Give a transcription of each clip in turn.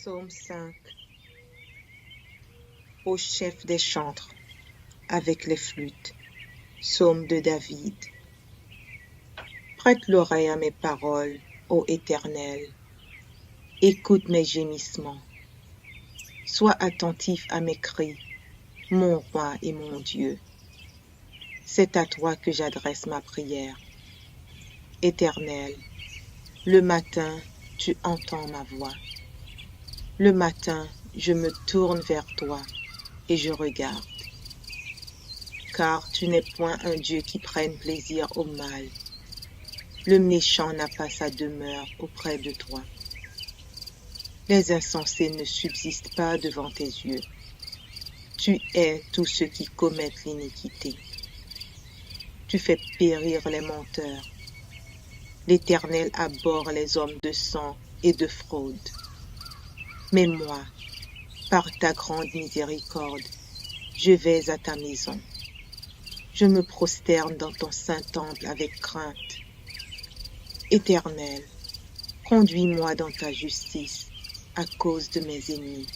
Psaume 5. Au chef des chantres, avec les flûtes. Psaume de David. Prête l'oreille à mes paroles, ô Éternel. Écoute mes gémissements. Sois attentif à mes cris, mon roi et mon Dieu. C'est à toi que j'adresse ma prière. Éternel, le matin, tu entends ma voix. Le matin, je me tourne vers toi et je regarde. Car tu n'es point un Dieu qui prenne plaisir au mal. Le méchant n'a pas sa demeure auprès de toi. Les insensés ne subsistent pas devant tes yeux. Tu hais tous ceux qui commettent l'iniquité. Tu fais périr les menteurs. L'Éternel abhorre les hommes de sang et de fraude. Mais moi, par ta grande miséricorde, je vais à ta maison. Je me prosterne dans ton saint temple avec crainte. Éternel, conduis-moi dans ta justice à cause de mes ennemis.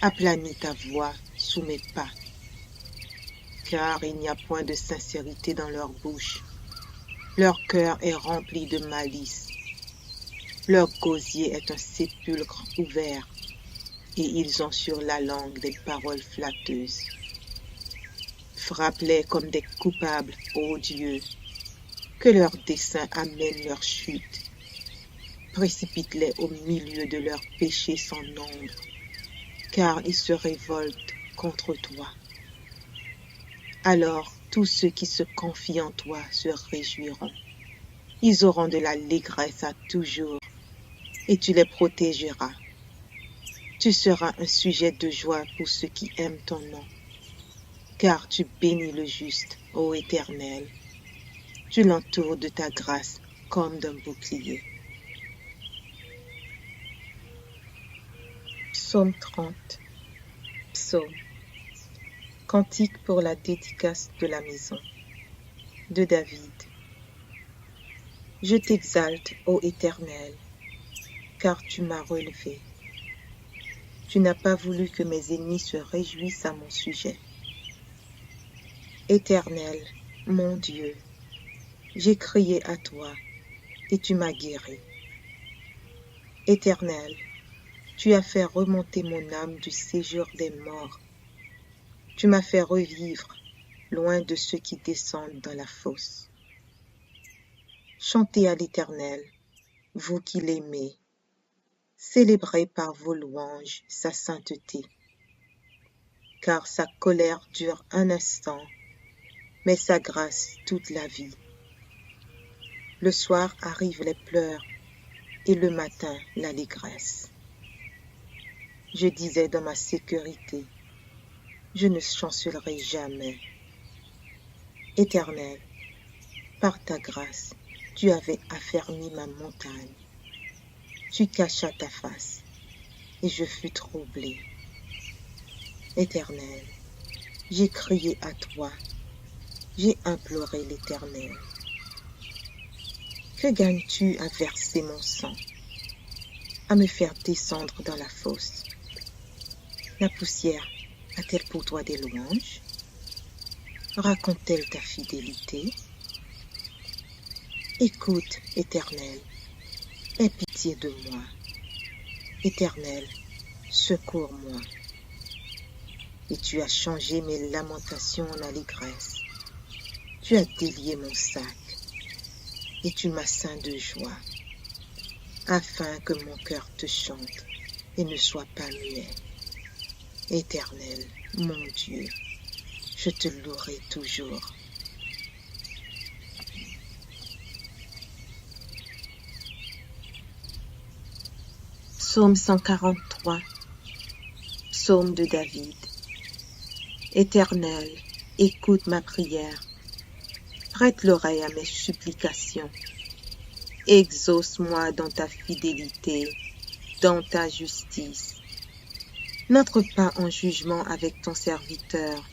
Aplanis ta voix sous mes pas. Car il n'y a point de sincérité dans leur bouche. Leur cœur est rempli de malice. Leur gosier est un sépulcre ouvert, et ils ont sur la langue des paroles flatteuses. Frappe-les comme des coupables, ô Dieu, que leurs desseins amènent leur chute. Précipite-les au milieu de leurs péchés sans nombre, car ils se révoltent contre toi. Alors tous ceux qui se confient en toi se réjouiront. Ils auront de l'allégresse à toujours, et tu les protégeras. Tu seras un sujet de joie pour ceux qui aiment ton nom, car tu bénis le juste, ô Éternel. Tu l'entoures de ta grâce comme d'un bouclier. Psaume 30. Psaume. Cantique pour la dédicace de la maison. De David. Je t'exalte, ô Éternel, car tu m'as relevé. Tu n'as pas voulu que mes ennemis se réjouissent à mon sujet. Éternel, mon Dieu, j'ai crié à toi, et tu m'as guéri. Éternel, tu as fait remonter mon âme du séjour des morts. Tu m'as fait revivre, loin de ceux qui descendent dans la fosse. Chantez à l'Éternel, vous qui l'aimez. Célébrez par vos louanges sa sainteté. Car sa colère dure un instant, mais sa grâce toute la vie. Le soir arrivent les pleurs, et le matin l'allégresse. Je disais dans ma sécurité, je ne chancellerai jamais. Éternel, par ta grâce, tu avais affermi ma montagne. Tu cachas ta face, et je fus troublé. Éternel, j'ai crié à toi, j'ai imploré l'Éternel. Que gagnes-tu à verser mon sang, à me faire descendre dans la fosse? La poussière a-t-elle pour toi des louanges? Raconte-t-elle ta fidélité? Écoute, Éternel, aie pitié de moi. Éternel, secours-moi. Et tu as changé mes lamentations en allégresse. Tu as délié mon sac, et tu m'as ceint de joie, afin que mon cœur te chante et ne soit pas muet. Éternel, mon Dieu, je te louerai toujours. Psaume 143. Psaume de David. Éternel, écoute ma prière. Prête l'oreille à mes supplications. Exauce-moi dans ta fidélité, dans ta justice. N'entre pas en jugement avec ton serviteur,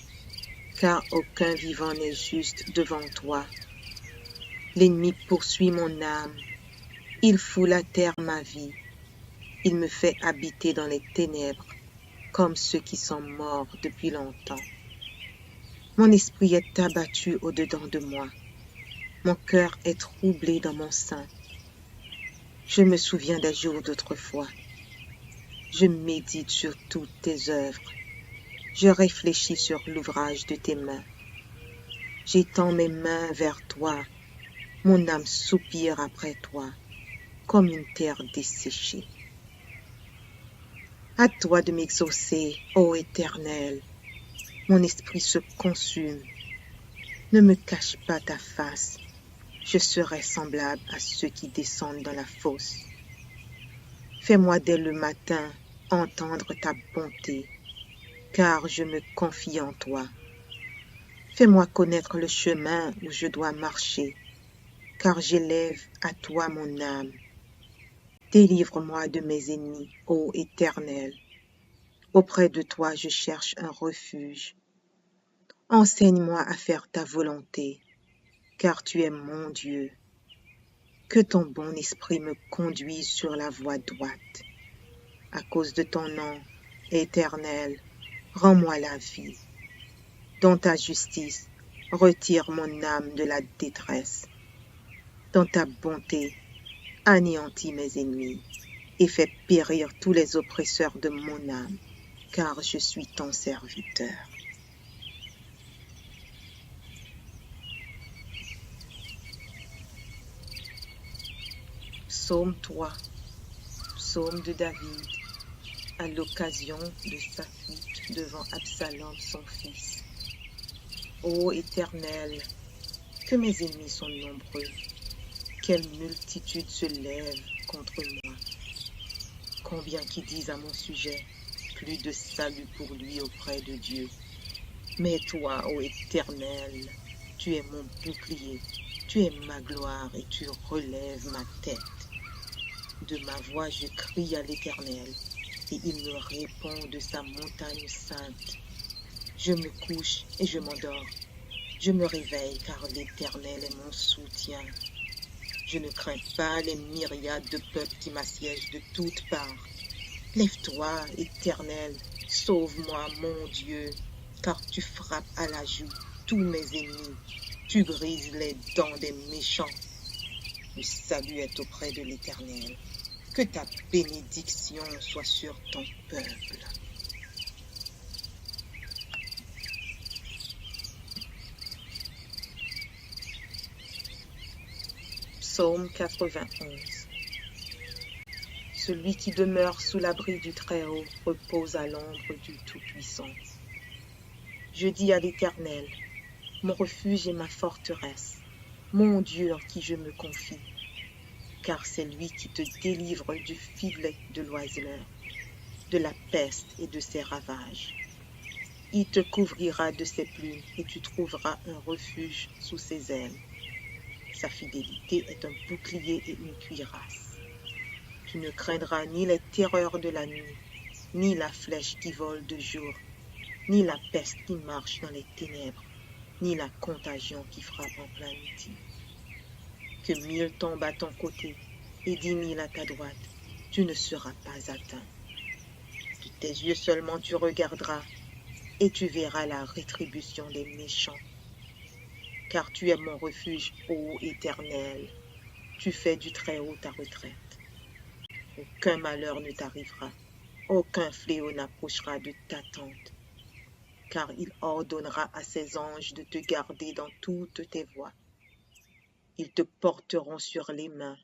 car aucun vivant n'est juste devant toi. L'ennemi poursuit mon âme, il foule à terre ma vie. Il me fait habiter dans les ténèbres, comme ceux qui sont morts depuis longtemps. Mon esprit est abattu au-dedans de moi. Mon cœur est troublé dans mon sein. Je me souviens des jours d'autrefois. Je médite sur toutes tes œuvres. Je réfléchis sur l'ouvrage de tes mains. J'étends mes mains vers toi. Mon âme soupire après toi, comme une terre desséchée. À toi de m'exaucer, ô Éternel. Mon esprit se consume. Ne me cache pas ta face. Je serai semblable à ceux qui descendent dans la fosse. Fais-moi dès le matin entendre ta bonté, car je me confie en toi. Fais-moi connaître le chemin où je dois marcher, car j'élève à toi mon âme. Délivre-moi de mes ennemis, ô Éternel. Auprès de toi je cherche un refuge. Enseigne-moi à faire ta volonté, car tu es mon Dieu. Que ton bon esprit me conduise sur la voie droite. À cause de ton nom, Éternel, rends-moi la vie. Dans ta justice, retire mon âme de la détresse. Dans ta bonté, anéantis mes ennemis et fais périr tous les oppresseurs de mon âme, car je suis ton serviteur. Psaume 3, psaume de David, à l'occasion de sa fuite devant Absalom son fils. Ô Éternel, que mes ennemis sont nombreux, quelle multitude se lève contre moi. Combien qui disent à mon sujet, plus de salut pour lui auprès de Dieu. Mais toi, ô Éternel, tu es mon bouclier, tu es ma gloire et tu relèves ma tête. De ma voix je crie à l'Éternel, et il me répond de sa montagne sainte. Je me couche et je m'endors. Je me réveille car l'Éternel est mon soutien. Je ne crains pas les myriades de peuples qui m'assiègent de toutes parts. Lève-toi, Éternel, sauve-moi, mon Dieu, car tu frappes à la joue tous mes ennemis. Tu brises les dents des méchants. Le salut est auprès de l'Éternel. Que ta bénédiction soit sur ton peuple. Psaume 91. Celui qui demeure sous l'abri du Très-Haut repose à l'ombre du Tout-Puissant. Je dis à l'Éternel, mon refuge et ma forteresse, mon Dieu en qui je me confie, car c'est lui qui te délivre du filet de l'oiseleur, de la peste et de ses ravages. Il te couvrira de ses plumes et tu trouveras un refuge sous ses ailes. Sa fidélité est un bouclier et une cuirasse. Tu ne craindras ni les terreurs de la nuit, ni la flèche qui vole de jour, ni la peste qui marche dans les ténèbres, ni la contagion qui frappe en plein midi. Que 1000 tombent à ton côté et 10 000 à ta droite, tu ne seras pas atteint. De tes yeux seulement tu regarderas et tu verras la rétribution des méchants. Car tu es mon refuge, ô Éternel, tu fais du Très-Haut ta retraite. Aucun malheur ne t'arrivera, aucun fléau n'approchera de ta tente, car il ordonnera à ses anges de te garder dans toutes tes voies. Ils te porteront sur les mains,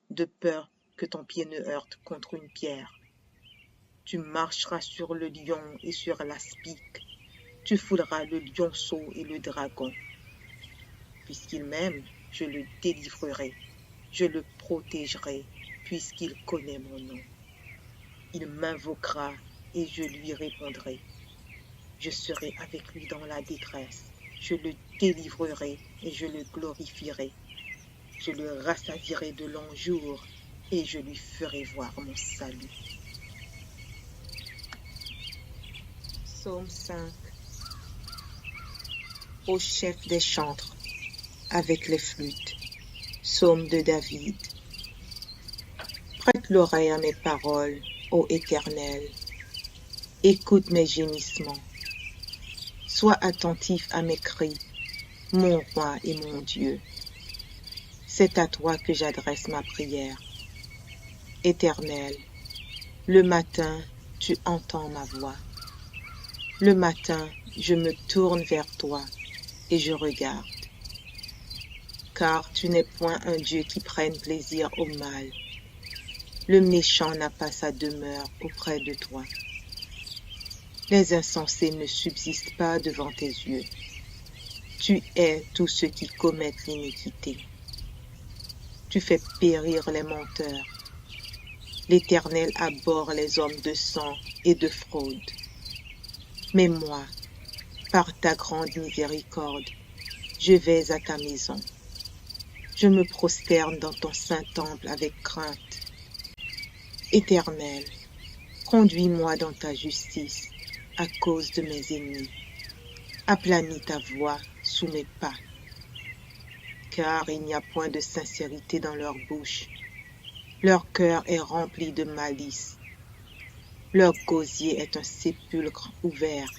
de peur que ton pied ne heurte contre une pierre. Tu marcheras sur le lion et sur l'aspic, tu fouleras le lionceau et le dragon. Puisqu'il m'aime, je le délivrerai, je le protégerai, puisqu'il connaît mon nom. Il m'invoquera et je lui répondrai. Je serai avec lui dans la détresse. Je le délivrerai et je le glorifierai. Je le rassasierai de longs jours et je lui ferai voir mon salut. Psaume 5. Au chef des chantres, avec les flûtes. Psaume de David. Prête l'oreille à mes paroles, ô Éternel. Écoute mes gémissements. Sois attentif à mes cris, mon roi et mon Dieu. C'est à toi que j'adresse ma prière. Éternel, le matin, tu entends ma voix. Le matin, je me tourne vers toi et je regarde. Car tu n'es point un Dieu qui prenne plaisir au mal. Le méchant n'a pas sa demeure auprès de toi. Les insensés ne subsistent pas devant tes yeux. Tu hais tous ceux qui commettent l'iniquité. Tu fais périr les menteurs. L'Éternel abhorre les hommes de sang et de fraude. Mais moi, par ta grande miséricorde, je vais à ta maison. Je me prosterne dans ton saint temple avec crainte. Éternel, conduis-moi dans ta justice à cause de mes ennemis. Aplanis ta voix sous mes pas. Car il n'y a point de sincérité dans leur bouche. Leur cœur est rempli de malice. Leur gosier est un sépulcre ouvert,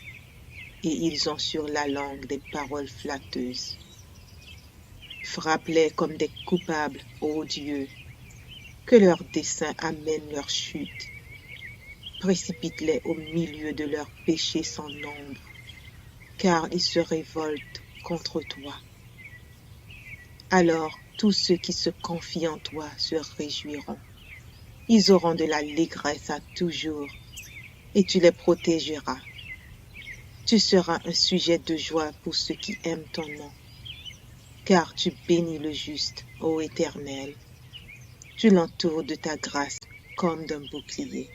et ils ont sur la langue des paroles flatteuses. Frappe-les comme des coupables, ô Dieu, que leurs desseins amènent leur chute. Précipite-les au milieu de leurs péchés sans nombre, car ils se révoltent contre toi. Alors tous ceux qui se confient en toi se réjouiront. Ils auront de l'allégresse à toujours, et tu les protégeras. Tu seras un sujet de joie pour ceux qui aiment ton nom, car tu bénis le juste, ô Éternel. Tu l'entoures de ta grâce comme d'un bouclier.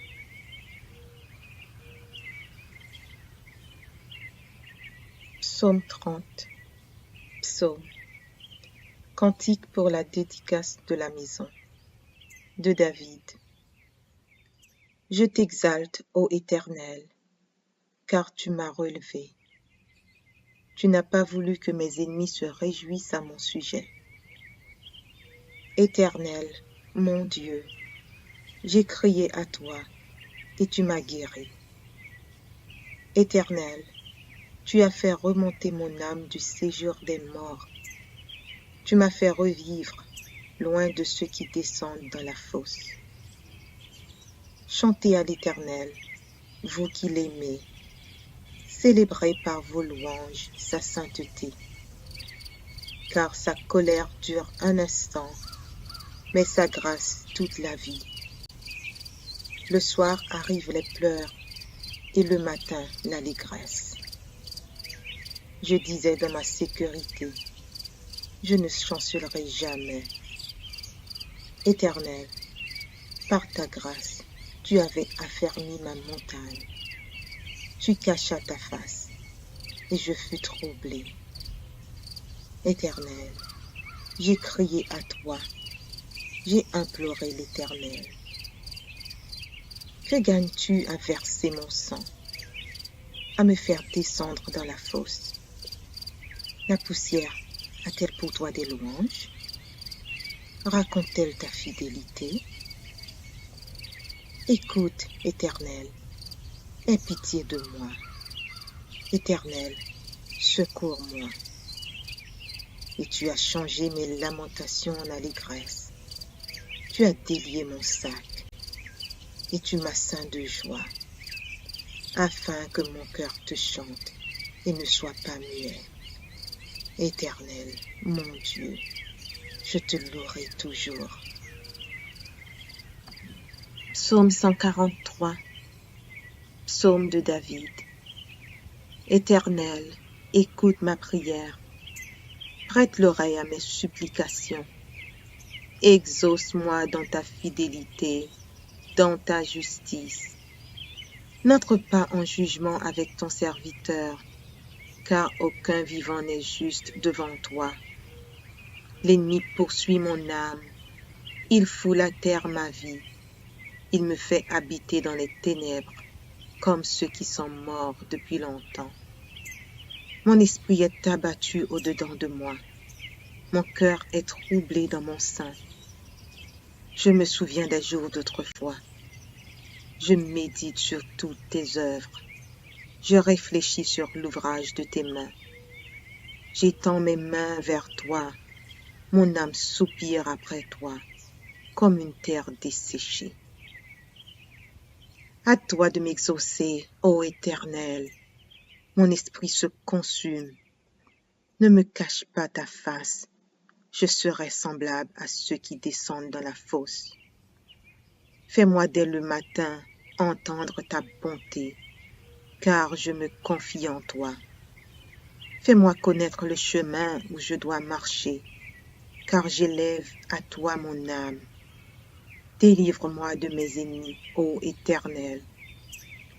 Psaume 30. Psaume. Cantique pour la dédicace de la maison. De David. Je t'exalte, ô Éternel, car tu m'as relevé. Tu n'as pas voulu que mes ennemis se réjouissent à mon sujet. Éternel, mon Dieu, j'ai crié à toi, et tu m'as guéri. Éternel, tu as fait remonter mon âme du séjour des morts. Tu m'as fait revivre, loin de ceux qui descendent dans la fosse. Chantez à l'Éternel, vous qui l'aimez. Célébrez par vos louanges sa sainteté. Car sa colère dure un instant, mais sa grâce toute la vie. Le soir arrivent les pleurs, et le matin l'allégresse. Je disais dans ma sécurité, je ne chancellerai jamais. Éternel, par ta grâce, tu avais affermi ma montagne. Tu cachas ta face, et je fus troublé. Éternel, j'ai crié à toi, j'ai imploré l'Éternel. Que gagnes-tu à verser mon sang, à me faire descendre dans la fosse? La poussière a-t-elle pour toi des louanges? Raconte-t-elle ta fidélité? Écoute, Éternel, aie pitié de moi. Éternel, secours-moi. Et tu as changé mes lamentations en allégresse. Tu as délié mon sac, et tu m'as ceint de joie, afin que mon cœur te chante et ne soit pas muet. Éternel, mon Dieu, je te louerai toujours. Psaume 143. Psaume de David. Éternel, écoute ma prière. Prête l'oreille à mes supplications. Exauce-moi dans ta fidélité, dans ta justice. N'entre pas en jugement avec ton serviteur, car aucun vivant n'est juste devant toi. L'ennemi poursuit mon âme, il foule à terre ma vie. Il me fait habiter dans les ténèbres, comme ceux qui sont morts depuis longtemps. Mon esprit est abattu au-dedans de moi. Mon cœur est troublé dans mon sein. Je me souviens des jours d'autrefois. Je médite sur toutes tes œuvres. Je réfléchis sur l'ouvrage de tes mains. J'étends mes mains vers toi. Mon âme soupire après toi, comme une terre desséchée. À toi de m'exaucer, ô Éternel. Mon esprit se consume. Ne me cache pas ta face. Je serai semblable à ceux qui descendent dans la fosse. Fais-moi dès le matin entendre ta bonté, car je me confie en toi. Fais-moi connaître le chemin où je dois marcher, car j'élève à toi mon âme. Délivre-moi de mes ennemis, ô Éternel.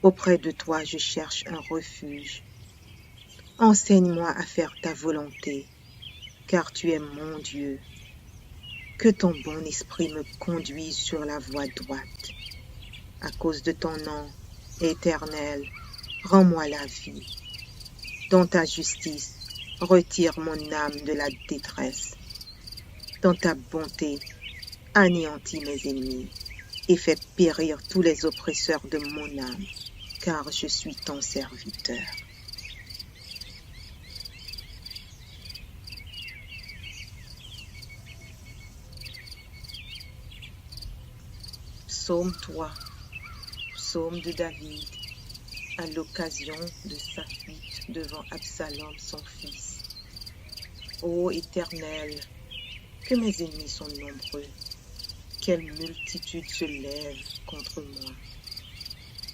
Auprès de toi je cherche un refuge. Enseigne-moi à faire ta volonté, car tu es mon Dieu. Que ton bon esprit me conduise sur la voie droite. À cause de ton nom, Éternel, rends-moi la vie. Dans ta justice, retire mon âme de la détresse. Dans ta bonté, anéantis mes ennemis et fais périr tous les oppresseurs de mon âme, car je suis ton serviteur. Psaume 3, psaume de David, à l'occasion de sa fuite devant Absalom son fils. Ô Éternel, que mes ennemis sont nombreux, quelle multitude se lève contre moi.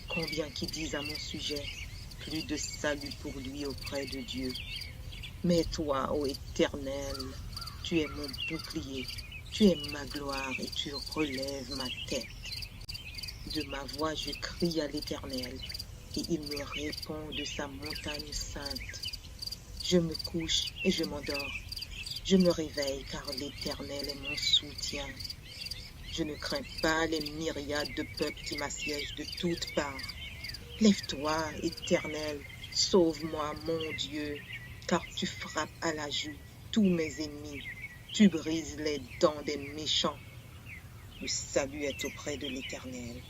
Combien qui disent à mon sujet, plus de salut pour lui auprès de Dieu. Mais toi, ô Éternel, tu es mon bouclier, tu es ma gloire et tu relèves ma tête. De ma voix je crie à l'Éternel, et il me répond de sa montagne sainte. Je me couche et je m'endors. Je me réveille car l'Éternel est mon soutien. Je ne crains pas les myriades de peuples qui m'assiègent de toutes parts. Lève-toi, Éternel, sauve-moi, mon Dieu, car tu frappes à la joue tous mes ennemis. Tu brises les dents des méchants. Le salut est auprès de l'Éternel.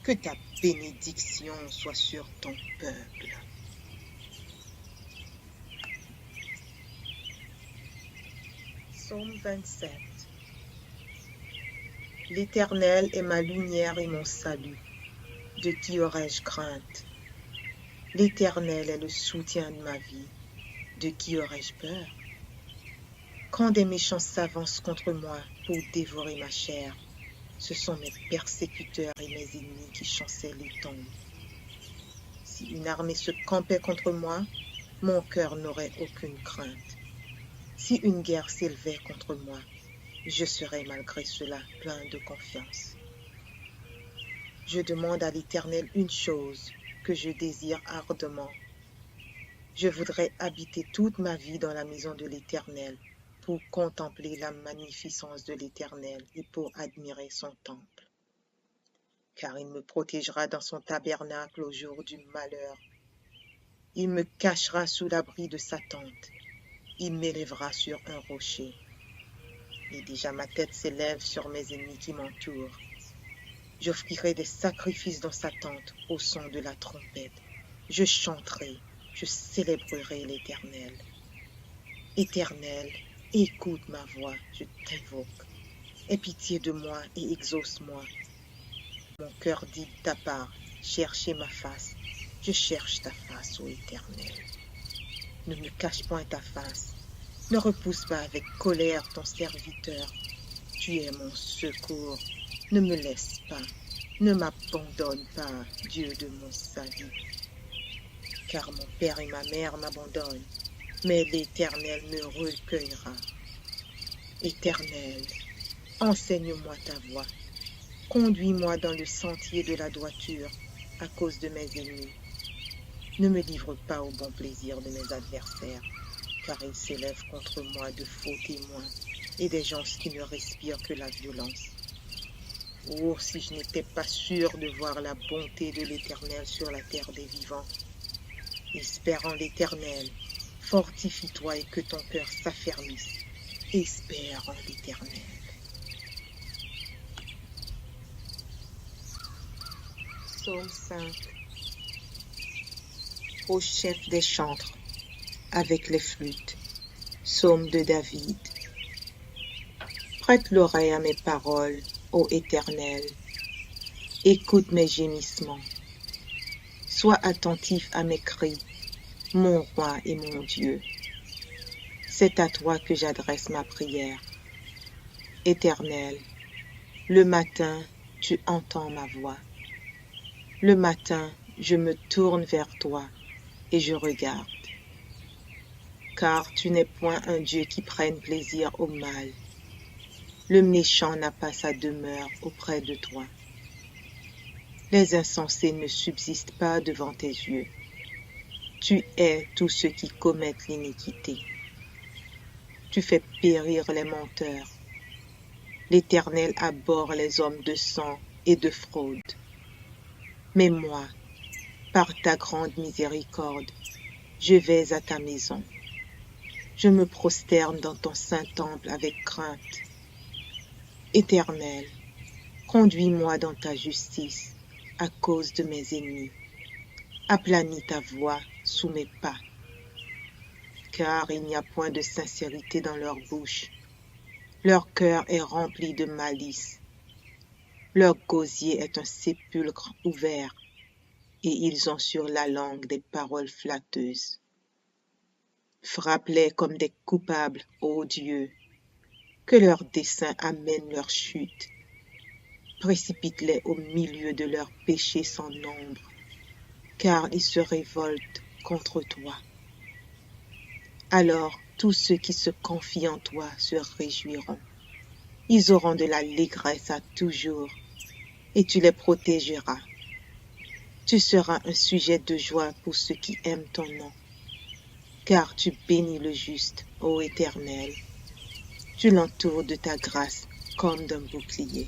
Que ta bénédiction soit sur ton peuple. Psaume 27. L'Éternel est ma lumière et mon salut. De qui aurais-je crainte? L'Éternel est le soutien de ma vie. De qui aurais-je peur? Quand des méchants s'avancent contre moi pour dévorer ma chair, ce sont mes persécuteurs et mes ennemis qui chancellent et tombent. Si une armée se campait contre moi, mon cœur n'aurait aucune crainte. Si une guerre s'élevait contre moi, je serais malgré cela plein de confiance. Je demande à l'Éternel une chose que je désire ardemment. Je voudrais habiter toute ma vie dans la maison de l'Éternel pour contempler la magnificence de l'Éternel et pour admirer son temple. Car il me protégera dans son tabernacle au jour du malheur. Il me cachera sous l'abri de sa tente. Il m'élèvera sur un rocher. Et déjà ma tête s'élève sur mes ennemis qui m'entourent. J'offrirai des sacrifices dans sa tente au son de la trompette. Je chanterai, je célébrerai l'Éternel. Éternel, écoute ma voix, je t'invoque. Aie pitié de moi et exauce-moi. Mon cœur dit de ta part, cherchez ma face. Je cherche ta face, ô Éternel. Ne me cache point ta face. Ne repousse pas avec colère ton serviteur. Tu es mon secours. Ne me laisse pas. Ne m'abandonne pas, Dieu de mon salut. Car mon père et ma mère m'abandonnent, mais l'Éternel me recueillera. Éternel, enseigne-moi ta voie. Conduis-moi dans le sentier de la droiture à cause de mes ennemis. Ne me livre pas au bon plaisir de mes adversaires, car ils s'élèvent contre moi de faux témoins et des gens qui ne respirent que la violence. Oh, si je n'étais pas sûr de voir la bonté de l'Éternel sur la terre des vivants. Espère en l'Éternel, fortifie-toi et que ton cœur s'affermisse. Espère en l'Éternel. Psaume 5. Au chef des chantres, avec les flûtes. Psaume de David. Prête l'oreille à mes paroles, ô Éternel. Écoute mes gémissements. Sois attentif à mes cris, mon roi et mon Dieu. C'est à toi que j'adresse ma prière. Éternel, le matin, tu entends ma voix. Le matin, je me tourne vers toi et je regarde. Car tu n'es point un Dieu qui prenne plaisir au mal. Le méchant n'a pas sa demeure auprès de toi. Les insensés ne subsistent pas devant tes yeux. Tu hais tous ceux qui commettent l'iniquité. Tu fais périr les menteurs. L'Éternel abhorre les hommes de sang et de fraude. Mais moi, par ta grande miséricorde, je vais à ta maison. Je me prosterne dans ton saint temple avec crainte. Éternel, conduis-moi dans ta justice à cause de mes ennemis. Aplanis ta voix sous mes pas. Car il n'y a point de sincérité dans leur bouche. Leur cœur est rempli de malice. Leur gosier est un sépulcre ouvert, et ils ont sur la langue des paroles flatteuses. Frappe-les comme des coupables, ô Dieu, que leurs desseins amènent leur chute. Précipite-les au milieu de leurs péchés sans nombre, car ils se révoltent contre toi. Alors tous ceux qui se confient en toi se réjouiront. Ils auront de l'allégresse à toujours, et tu les protégeras. Tu seras un sujet de joie pour ceux qui aiment ton nom, car tu bénis le juste, ô Éternel. Tu l'entoures de ta grâce comme d'un bouclier.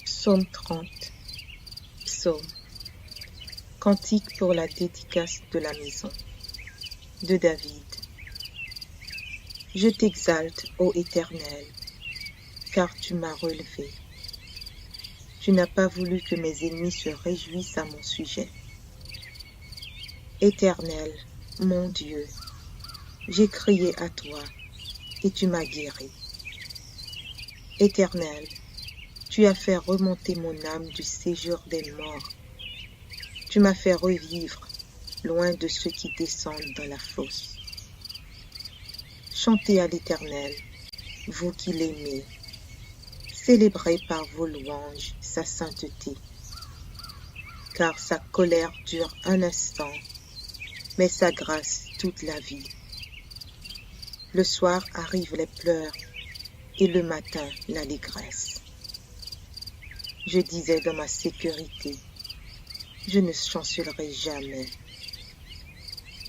Psaume 30. Psaume. Cantique pour la dédicace de la maison. De David. Je t'exalte, ô Éternel, car tu m'as relevé. Tu n'as pas voulu que mes ennemis se réjouissent à mon sujet. Éternel, mon Dieu, j'ai crié à toi et tu m'as guéri. Éternel, tu as fait remonter mon âme du séjour des morts. Tu m'as fait revivre loin de ceux qui descendent dans la fosse. Chantez à l'Éternel, vous qui l'aimez. Célébrez par vos louanges sa sainteté. Car sa colère dure un instant, mais sa grâce toute la vie. Le soir arrivent les pleurs et le matin l'allégresse. Je disais dans ma sécurité, je ne chancellerai jamais.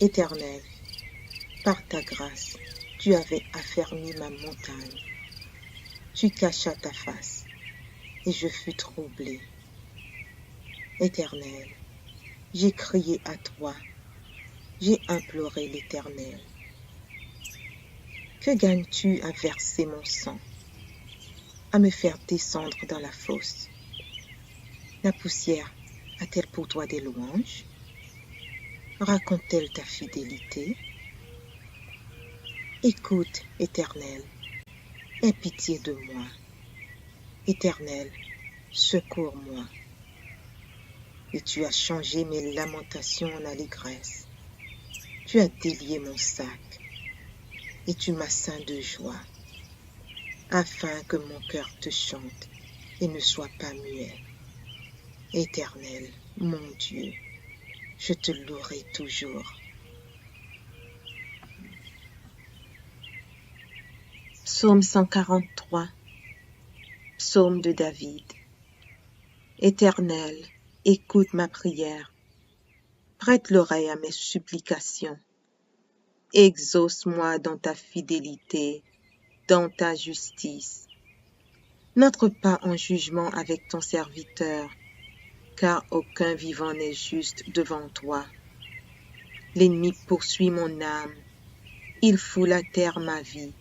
Éternel, par ta grâce, tu avais affermi ma montagne. Tu cachas ta face, et je fus troublé. Éternel, j'ai crié à toi, j'ai imploré l'Éternel. Que gagnes-tu à verser mon sang, à me faire descendre dans la fosse? La poussière a-t-elle pour toi des louanges? Raconte-t-elle ta fidélité? Écoute, Éternel, aie pitié de moi. Éternel, secours-moi. Et tu as changé mes lamentations en allégresse. Tu as délié mon sac, et tu m'as ceint de joie, afin que mon cœur te chante et ne soit pas muet. Éternel, mon Dieu, je te louerai toujours. Psaume 143. Psaume de David. Éternel, écoute ma prière. Prête l'oreille à mes supplications. Exauce-moi dans ta fidélité, dans ta justice. N'entre pas en jugement avec ton serviteur, car aucun vivant n'est juste devant toi. L'ennemi poursuit mon âme, il foule à terre ma vie,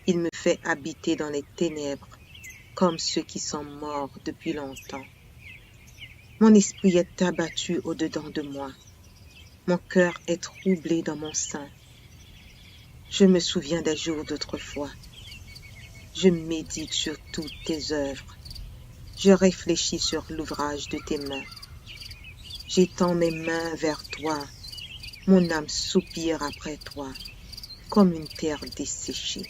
il me fait habiter dans les ténèbres comme ceux qui sont morts depuis longtemps. Mon esprit est abattu au-dedans de moi. Mon cœur est troublé dans mon sein. Je me souviens des jours d'autrefois. Je médite sur toutes tes œuvres. Je réfléchis sur l'ouvrage de tes mains. J'étends mes mains vers toi. Mon âme soupire après toi, comme une terre desséchée.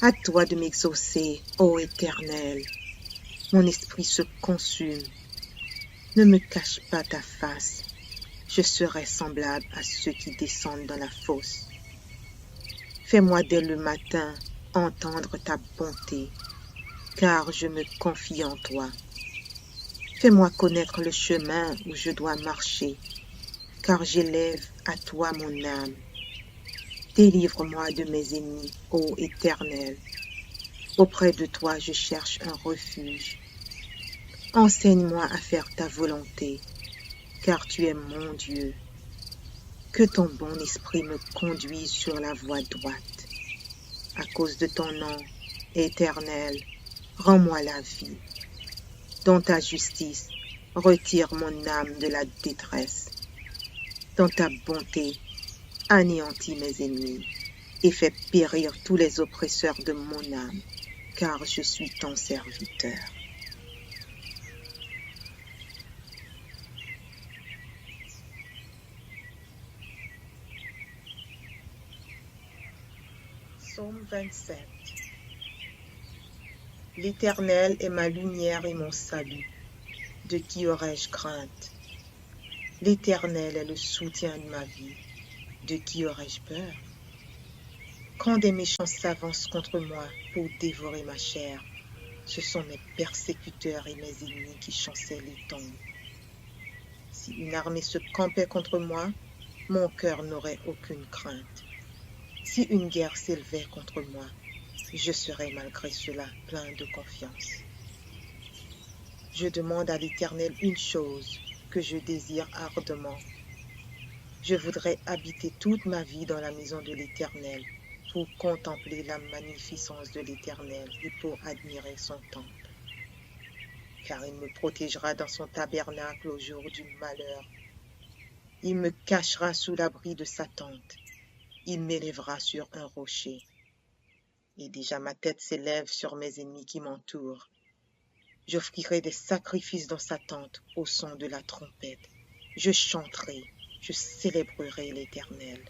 À toi de m'exaucer, ô Éternel. Mon esprit se consume. Ne me cache pas ta face. Je serai semblable à ceux qui descendent dans la fosse. Fais-moi dès le matin entendre ta bonté, car je me confie en toi. Fais-moi connaître le chemin où je dois marcher, car j'élève à toi mon âme. Délivre-moi de mes ennemis, ô Éternel. Auprès de toi je cherche un refuge. Enseigne-moi à faire ta volonté, car tu es mon Dieu. Que ton bon esprit me conduise sur la voie droite. À cause de ton nom, Éternel, rends-moi la vie. Dans ta justice, retire mon âme de la détresse. Dans ta bonté, anéantis mes ennemis et fais périr tous les oppresseurs de mon âme, car je suis ton serviteur. Psaume 27. L'Éternel est ma lumière et mon salut. De qui aurais-je crainte? L'Éternel est le soutien de ma vie. De qui aurais-je peur? Quand des méchants s'avancent contre moi pour dévorer ma chair, ce sont mes persécuteurs et mes ennemis qui chancellent les tombes. Si une armée se campait contre moi, mon cœur n'aurait aucune crainte. Si une guerre s'élevait contre moi, je serais malgré cela plein de confiance. Je demande à l'Éternel une chose que je désire ardemment. Je voudrais habiter toute ma vie dans la maison de l'Éternel pour contempler la magnificence de l'Éternel et pour admirer son temple. Car il me protégera dans son tabernacle au jour du malheur. Il me cachera sous l'abri de sa tente. Il m'élèvera sur un rocher. Et déjà ma tête s'élève sur mes ennemis qui m'entourent. J'offrirai des sacrifices dans sa tente au son de la trompette. Je chanterai, je célébrerai l'Éternel.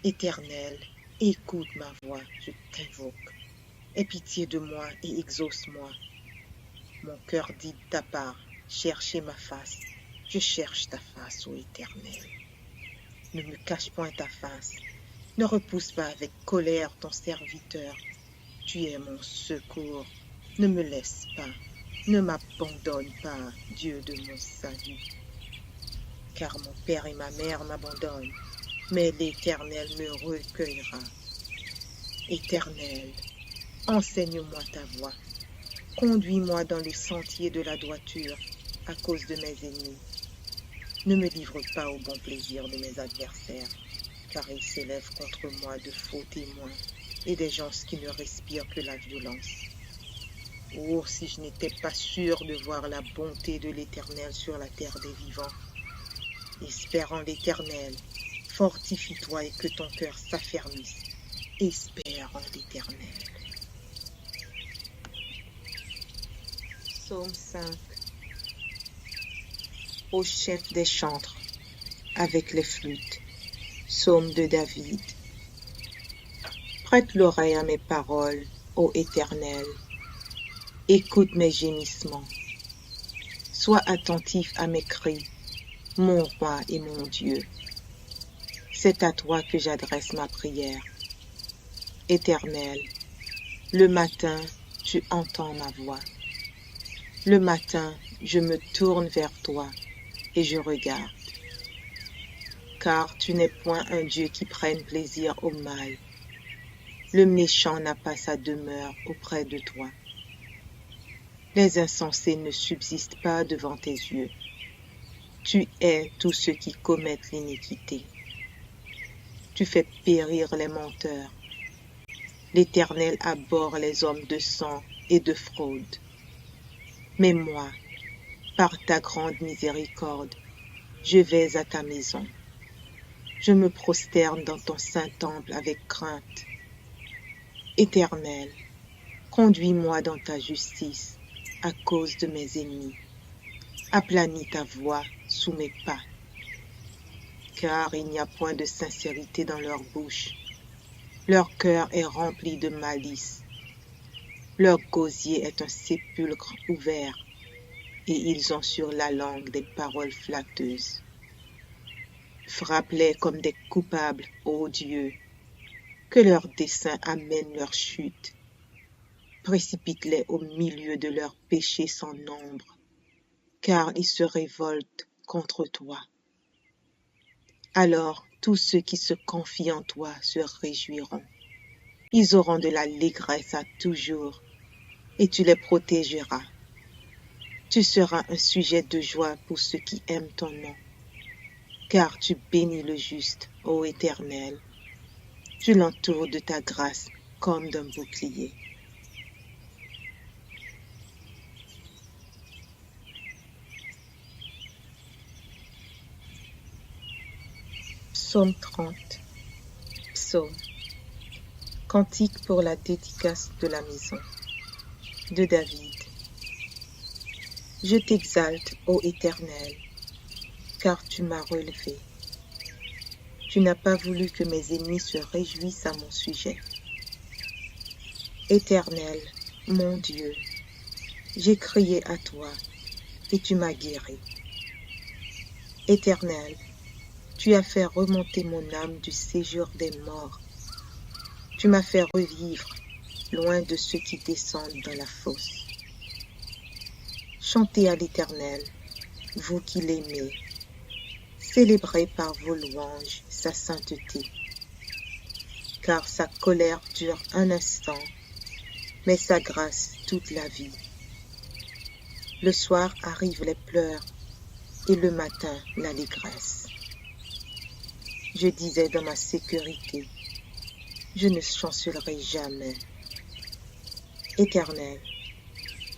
Éternel, écoute ma voix, je t'invoque. Aie pitié de moi et exauce-moi. Mon cœur dit de ta part, cherchez ma face. Je cherche ta face, ô Éternel. Ne me cache point ta face. Ne repousse pas avec colère ton serviteur. Tu es mon secours. Ne me laisse pas. Ne m'abandonne pas, Dieu de mon salut. Car mon père et ma mère m'abandonnent, mais l'Éternel me recueillera. Éternel, enseigne-moi ta voie. Conduis-moi dans le sentier de la droiture à cause de mes ennemis. Ne me livre pas au bon plaisir de mes adversaires, car ils s'élèvent contre moi de faux témoins et des gens qui ne respirent que la violence. Oh, si je n'étais pas sûr de voir la bonté de l'Éternel sur la terre des vivants. Espère en l'Éternel, fortifie-toi et que ton cœur s'affermisse. Espère en l'Éternel. Psaume 5. Au chef des chantres, avec les flûtes. Psaume de David. Prête l'oreille à mes paroles, ô Éternel. Écoute mes gémissements. Sois attentif à mes cris, mon roi et mon Dieu. C'est à toi que j'adresse ma prière. Éternel, le matin, tu entends ma voix. Le matin, je me tourne vers toi et je regarde. Car tu n'es point un Dieu qui prenne plaisir au mal. Le méchant n'a pas sa demeure auprès de toi. Les insensés ne subsistent pas devant tes yeux. Tu hais tous ceux qui commettent l'iniquité. Tu fais périr les menteurs. L'Éternel abhorre les hommes de sang et de fraude. Mais moi, par ta grande miséricorde, je vais à ta maison. Je me prosterne dans ton saint temple avec crainte. Éternel, conduis-moi dans ta justice à cause de mes ennemis. Aplanis ta voix sous mes pas, car il n'y a point de sincérité dans leur bouche. Leur cœur est rempli de malice. Leur gosier est un sépulcre ouvert, et ils ont sur la langue des paroles flatteuses. Frappe-les comme des coupables, ô Dieu, que leurs desseins amènent leur chute. Précipite-les au milieu de leurs péchés sans nombre, car ils se révoltent contre toi. Alors tous ceux qui se confient en toi se réjouiront. Ils auront de l'allégresse à toujours, et tu les protégeras. Tu seras un sujet de joie pour ceux qui aiment ton nom, car tu bénis le juste, ô Éternel. Tu l'entoures de ta grâce comme d'un bouclier. Psaume 30. Psaume. Cantique pour la dédicace de la maison. De David. Je t'exalte, ô Éternel, car tu m'as relevé. Tu n'as pas voulu que mes ennemis se réjouissent à mon sujet. Éternel, mon Dieu, j'ai crié à toi, et tu m'as guéri. Éternel, tu as fait remonter mon âme du séjour des morts. Tu m'as fait revivre loin de ceux qui descendent dans la fosse. Chantez à l'Éternel, vous qui l'aimez. Célébrez par vos louanges sa sainteté. Car sa colère dure un instant, mais sa grâce toute la vie. Le soir arrivent les pleurs, et le matin l'allégresse. Je disais dans ma sécurité, je ne chancellerai jamais. Éternel,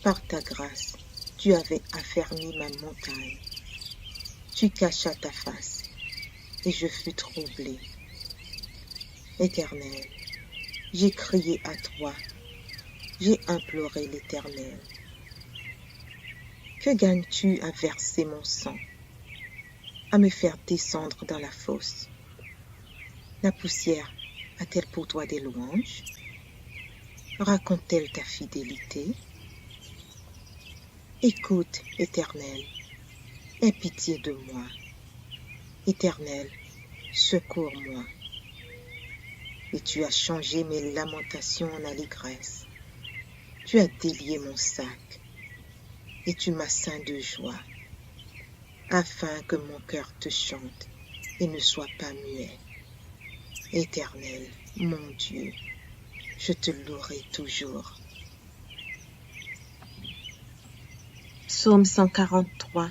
par ta grâce, tu avais affermi ma montagne. Tu cachas ta face, et je fus troublé. Éternel, j'ai crié à toi, j'ai imploré l'Éternel. Que gagnes-tu à verser mon sang, à me faire descendre dans la fosse? La poussière a-t-elle pour toi des louanges? Raconte-t-elle ta fidélité? Écoute, Éternel, aie pitié de moi. Éternel, secours-moi. Et tu as changé mes lamentations en allégresse. Tu as délié mon sac, et tu m'as ceint de joie, afin que mon cœur te chante et ne soit pas muet. Éternel, mon Dieu, je te louerai toujours. Psaume 143.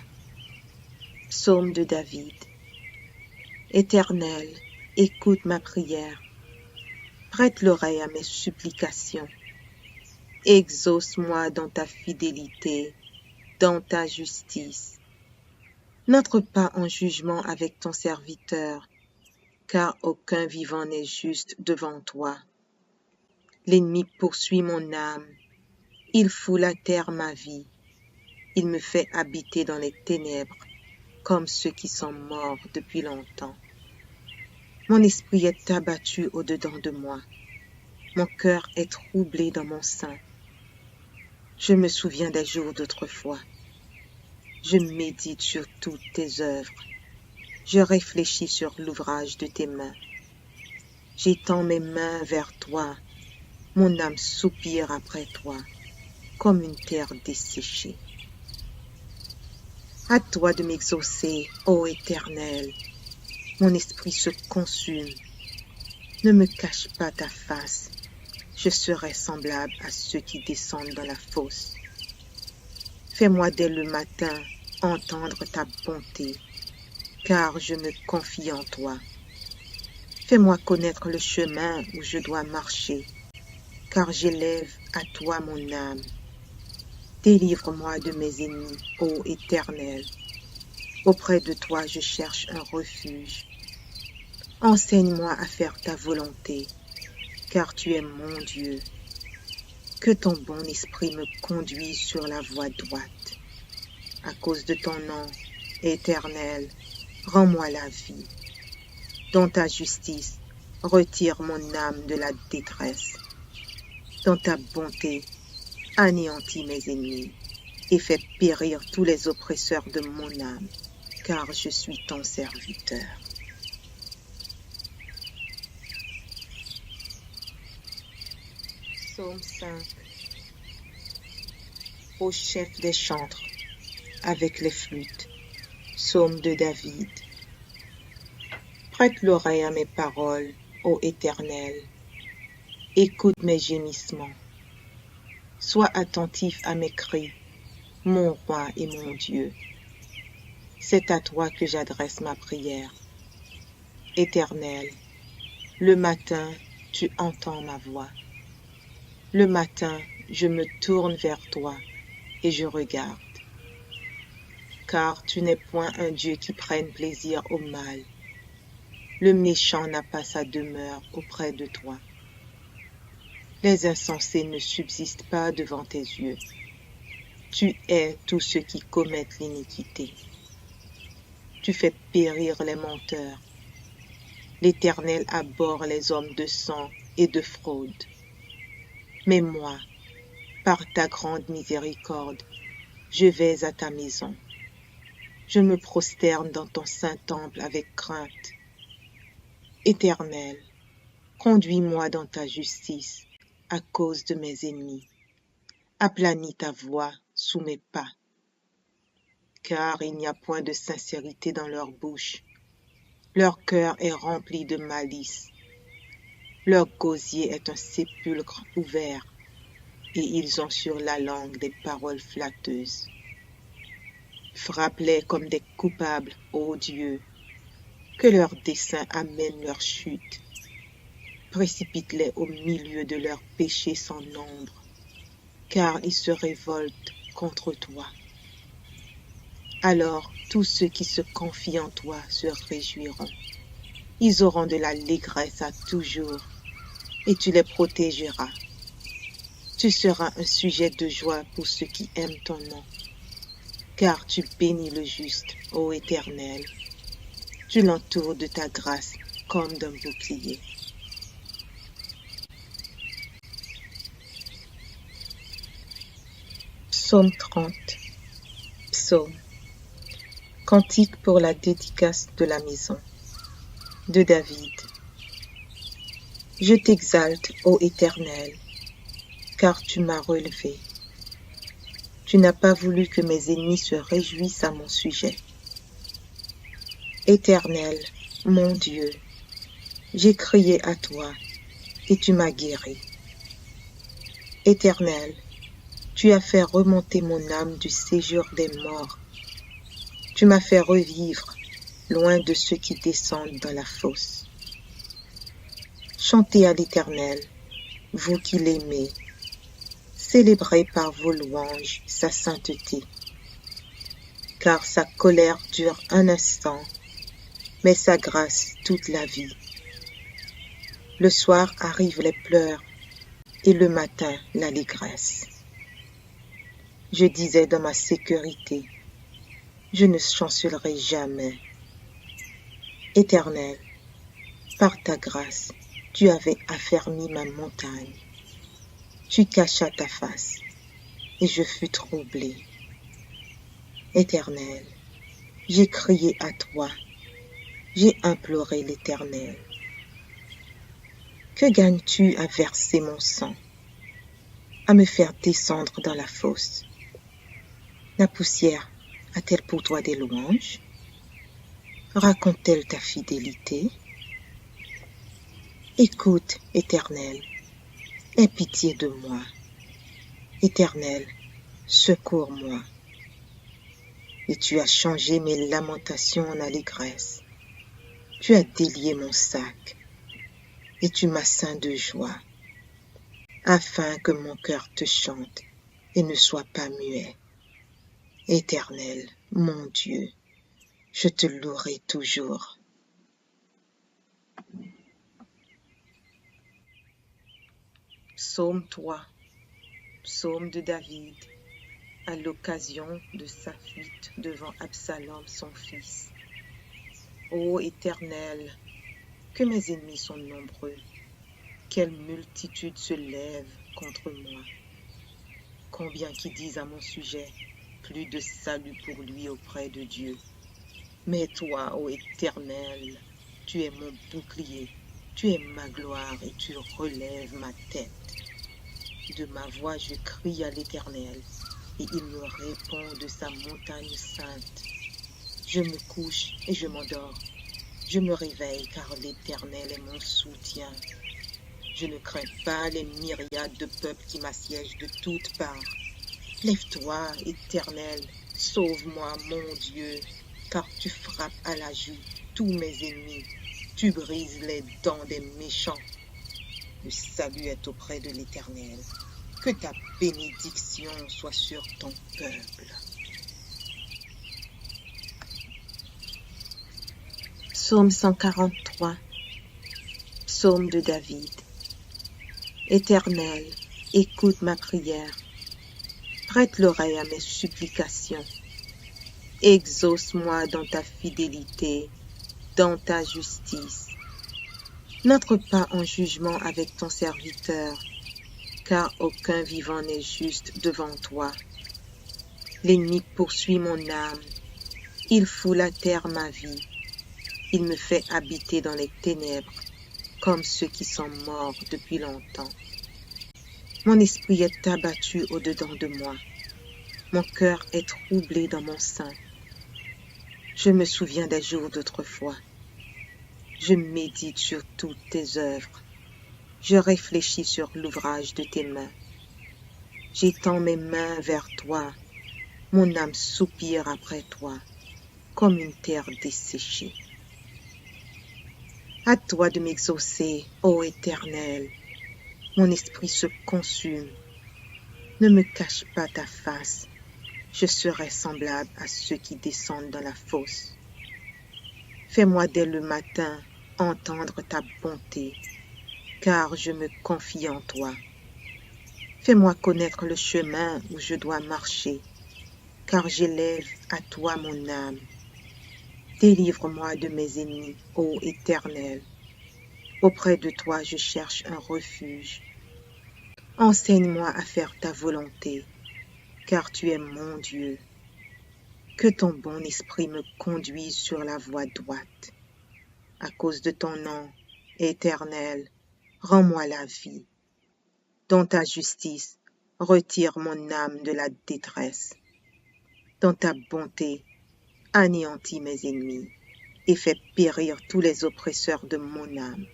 Psaume de David. Éternel, écoute ma prière. Prête l'oreille à mes supplications. Exauce-moi dans ta fidélité, dans ta justice. N'entre pas en jugement avec ton serviteur, car aucun vivant n'est juste devant toi. L'ennemi poursuit mon âme, il foule à terre ma vie, il me fait habiter dans les ténèbres, comme ceux qui sont morts depuis longtemps. Mon esprit est abattu au-dedans de moi, mon cœur est troublé dans mon sein. Je me souviens des jours d'autrefois, je médite sur toutes tes œuvres, je réfléchis sur l'ouvrage de tes mains. J'étends mes mains vers toi, mon âme soupire après toi, comme une terre desséchée. À toi de m'exaucer, ô Éternel, mon esprit se consume. Ne me cache pas ta face, je serai semblable à ceux qui descendent dans la fosse. Fais-moi dès le matin entendre ta bonté, car je me confie en toi. Fais-moi connaître le chemin où je dois marcher, car j'élève à toi mon âme. Délivre-moi de mes ennemis, ô Éternel. Auprès de toi je cherche un refuge. Enseigne-moi à faire ta volonté, car tu es mon Dieu. Que ton bon esprit me conduise sur la voie droite. À cause de ton nom, Éternel, rends-moi la vie. Dans ta justice, retire mon âme de la détresse. Dans ta bonté, anéantis mes ennemis et fais périr tous les oppresseurs de mon âme, car je suis ton serviteur. Psaume 5. Au chef des chantres, avec les flûtes. Psaume de David. Prête l'oreille à mes paroles, ô Éternel. Écoute mes gémissements. Sois attentif à mes cris, mon roi et mon Dieu. C'est à toi que j'adresse ma prière. Éternel, le matin, tu entends ma voix. Le matin, je me tourne vers toi et je regarde. Car tu n'es point un Dieu qui prenne plaisir au mal. Le méchant n'a pas sa demeure auprès de toi. Les insensés ne subsistent pas devant tes yeux. Tu hais tous ceux qui commettent l'iniquité. Tu fais périr les menteurs. L'Éternel abhorre les hommes de sang et de fraude. Mais moi, par ta grande miséricorde, je vais à ta maison. Je me prosterne dans ton saint temple avec crainte. Éternel, conduis-moi dans ta justice à cause de mes ennemis. Aplanis ta voix sous mes pas. Car il n'y a point de sincérité dans leur bouche. Leur cœur est rempli de malice. Leur gosier est un sépulcre ouvert, et ils ont sur la langue des paroles flatteuses. Frappe-les comme des coupables, ô Dieu, que leurs desseins amènent leur chute. Précipite-les au milieu de leurs péchés sans nombre, car ils se révoltent contre toi. Alors tous ceux qui se confient en toi se réjouiront. Ils auront de l'allégresse à toujours, et tu les protégeras. Tu seras un sujet de joie pour ceux qui aiment ton nom, car tu bénis le juste, ô Éternel. Tu l'entoures de ta grâce comme d'un bouclier. Psaume 30. Psaume. Cantique pour la dédicace de la maison. De David. Je t'exalte, ô Éternel, car tu m'as relevé. Tu n'as pas voulu que mes ennemis se réjouissent à mon sujet. Éternel, mon Dieu, j'ai crié à toi et tu m'as guéri. Éternel, tu as fait remonter mon âme du séjour des morts. Tu m'as fait revivre loin de ceux qui descendent dans la fosse. Chantez à l'Éternel, vous qui l'aimez. Célébrez par vos louanges sa sainteté. Car sa colère dure un instant, mais sa grâce toute la vie. Le soir arrivent les pleurs et le matin l'allégresse. Je disais dans ma sécurité, je ne chancellerai jamais. Éternel, par ta grâce, tu avais affermi ma montagne. Tu cachas ta face, et je fus troublé. Éternel, j'ai crié à toi, j'ai imploré l'Éternel. Que gagnes-tu à verser mon sang, à me faire descendre dans la fosse? La poussière a-t-elle pour toi des louanges? Raconte-t-elle ta fidélité? Écoute, Éternel, aie pitié de moi. Éternel, secours-moi. Et tu as changé mes lamentations en allégresse. Tu as délié mon sac, et tu m'as ceint de joie. afin que mon cœur te chante et ne soit pas muet. Éternel, mon Dieu, je te louerai toujours. Psaume 3, psaume de David, à l'occasion de sa fuite devant Absalom son fils. Ô Éternel, que mes ennemis sont nombreux, quelle multitude se lève contre moi. Combien qui disent à mon sujet, plus de salut pour lui auprès de Dieu. Mais toi, ô Éternel, tu es mon bouclier, tu es ma gloire et tu relèves ma tête. De ma voix je crie à l'Éternel, et il me répond de sa montagne sainte. Je me couche et je m'endors. Je me réveille car l'Éternel est mon soutien. Je ne crains pas les myriades de peuples qui m'assiègent de toutes parts. Lève-toi, Éternel, sauve-moi, mon Dieu, car tu frappes à la joue tous mes ennemis. Tu brises les dents des méchants. Le salut est auprès de l'Éternel. Que ta bénédiction soit sur ton peuple. Psaume 143, psaume de David. Éternel, écoute ma prière. Prête l'oreille à mes supplications. Exauce-moi dans ta fidélité, dans ta justice. N'entre pas en jugement avec ton serviteur, car aucun vivant n'est juste devant toi. L'ennemi poursuit mon âme, il foule à terre ma vie. Il me fait habiter dans les ténèbres, comme ceux qui sont morts depuis longtemps. Mon esprit est abattu au-dedans de moi. Mon cœur est troublé dans mon sein. Je me souviens des jours d'autrefois. Je médite sur toutes tes œuvres. Je réfléchis sur l'ouvrage de tes mains. J'étends mes mains vers toi. Mon âme soupire après toi, comme une terre desséchée. À toi de m'exaucer, ô Éternel. Mon esprit se consume. Ne me cache pas ta face. Je serai semblable à ceux qui descendent dans la fosse. Fais-moi dès le matin entendre ta bonté, car je me confie en toi. Fais-moi connaître le chemin où je dois marcher, car j'élève à toi mon âme. Délivre-moi de mes ennemis, ô Éternel. Auprès de toi je cherche un refuge. Enseigne-moi à faire ta volonté, car tu es mon Dieu. Que ton bon esprit me conduise sur la voie droite. À cause de ton nom, Éternel, rends-moi la vie. Dans ta justice, retire mon âme de la détresse. Dans ta bonté, anéantis mes ennemis et fais périr tous les oppresseurs de mon âme,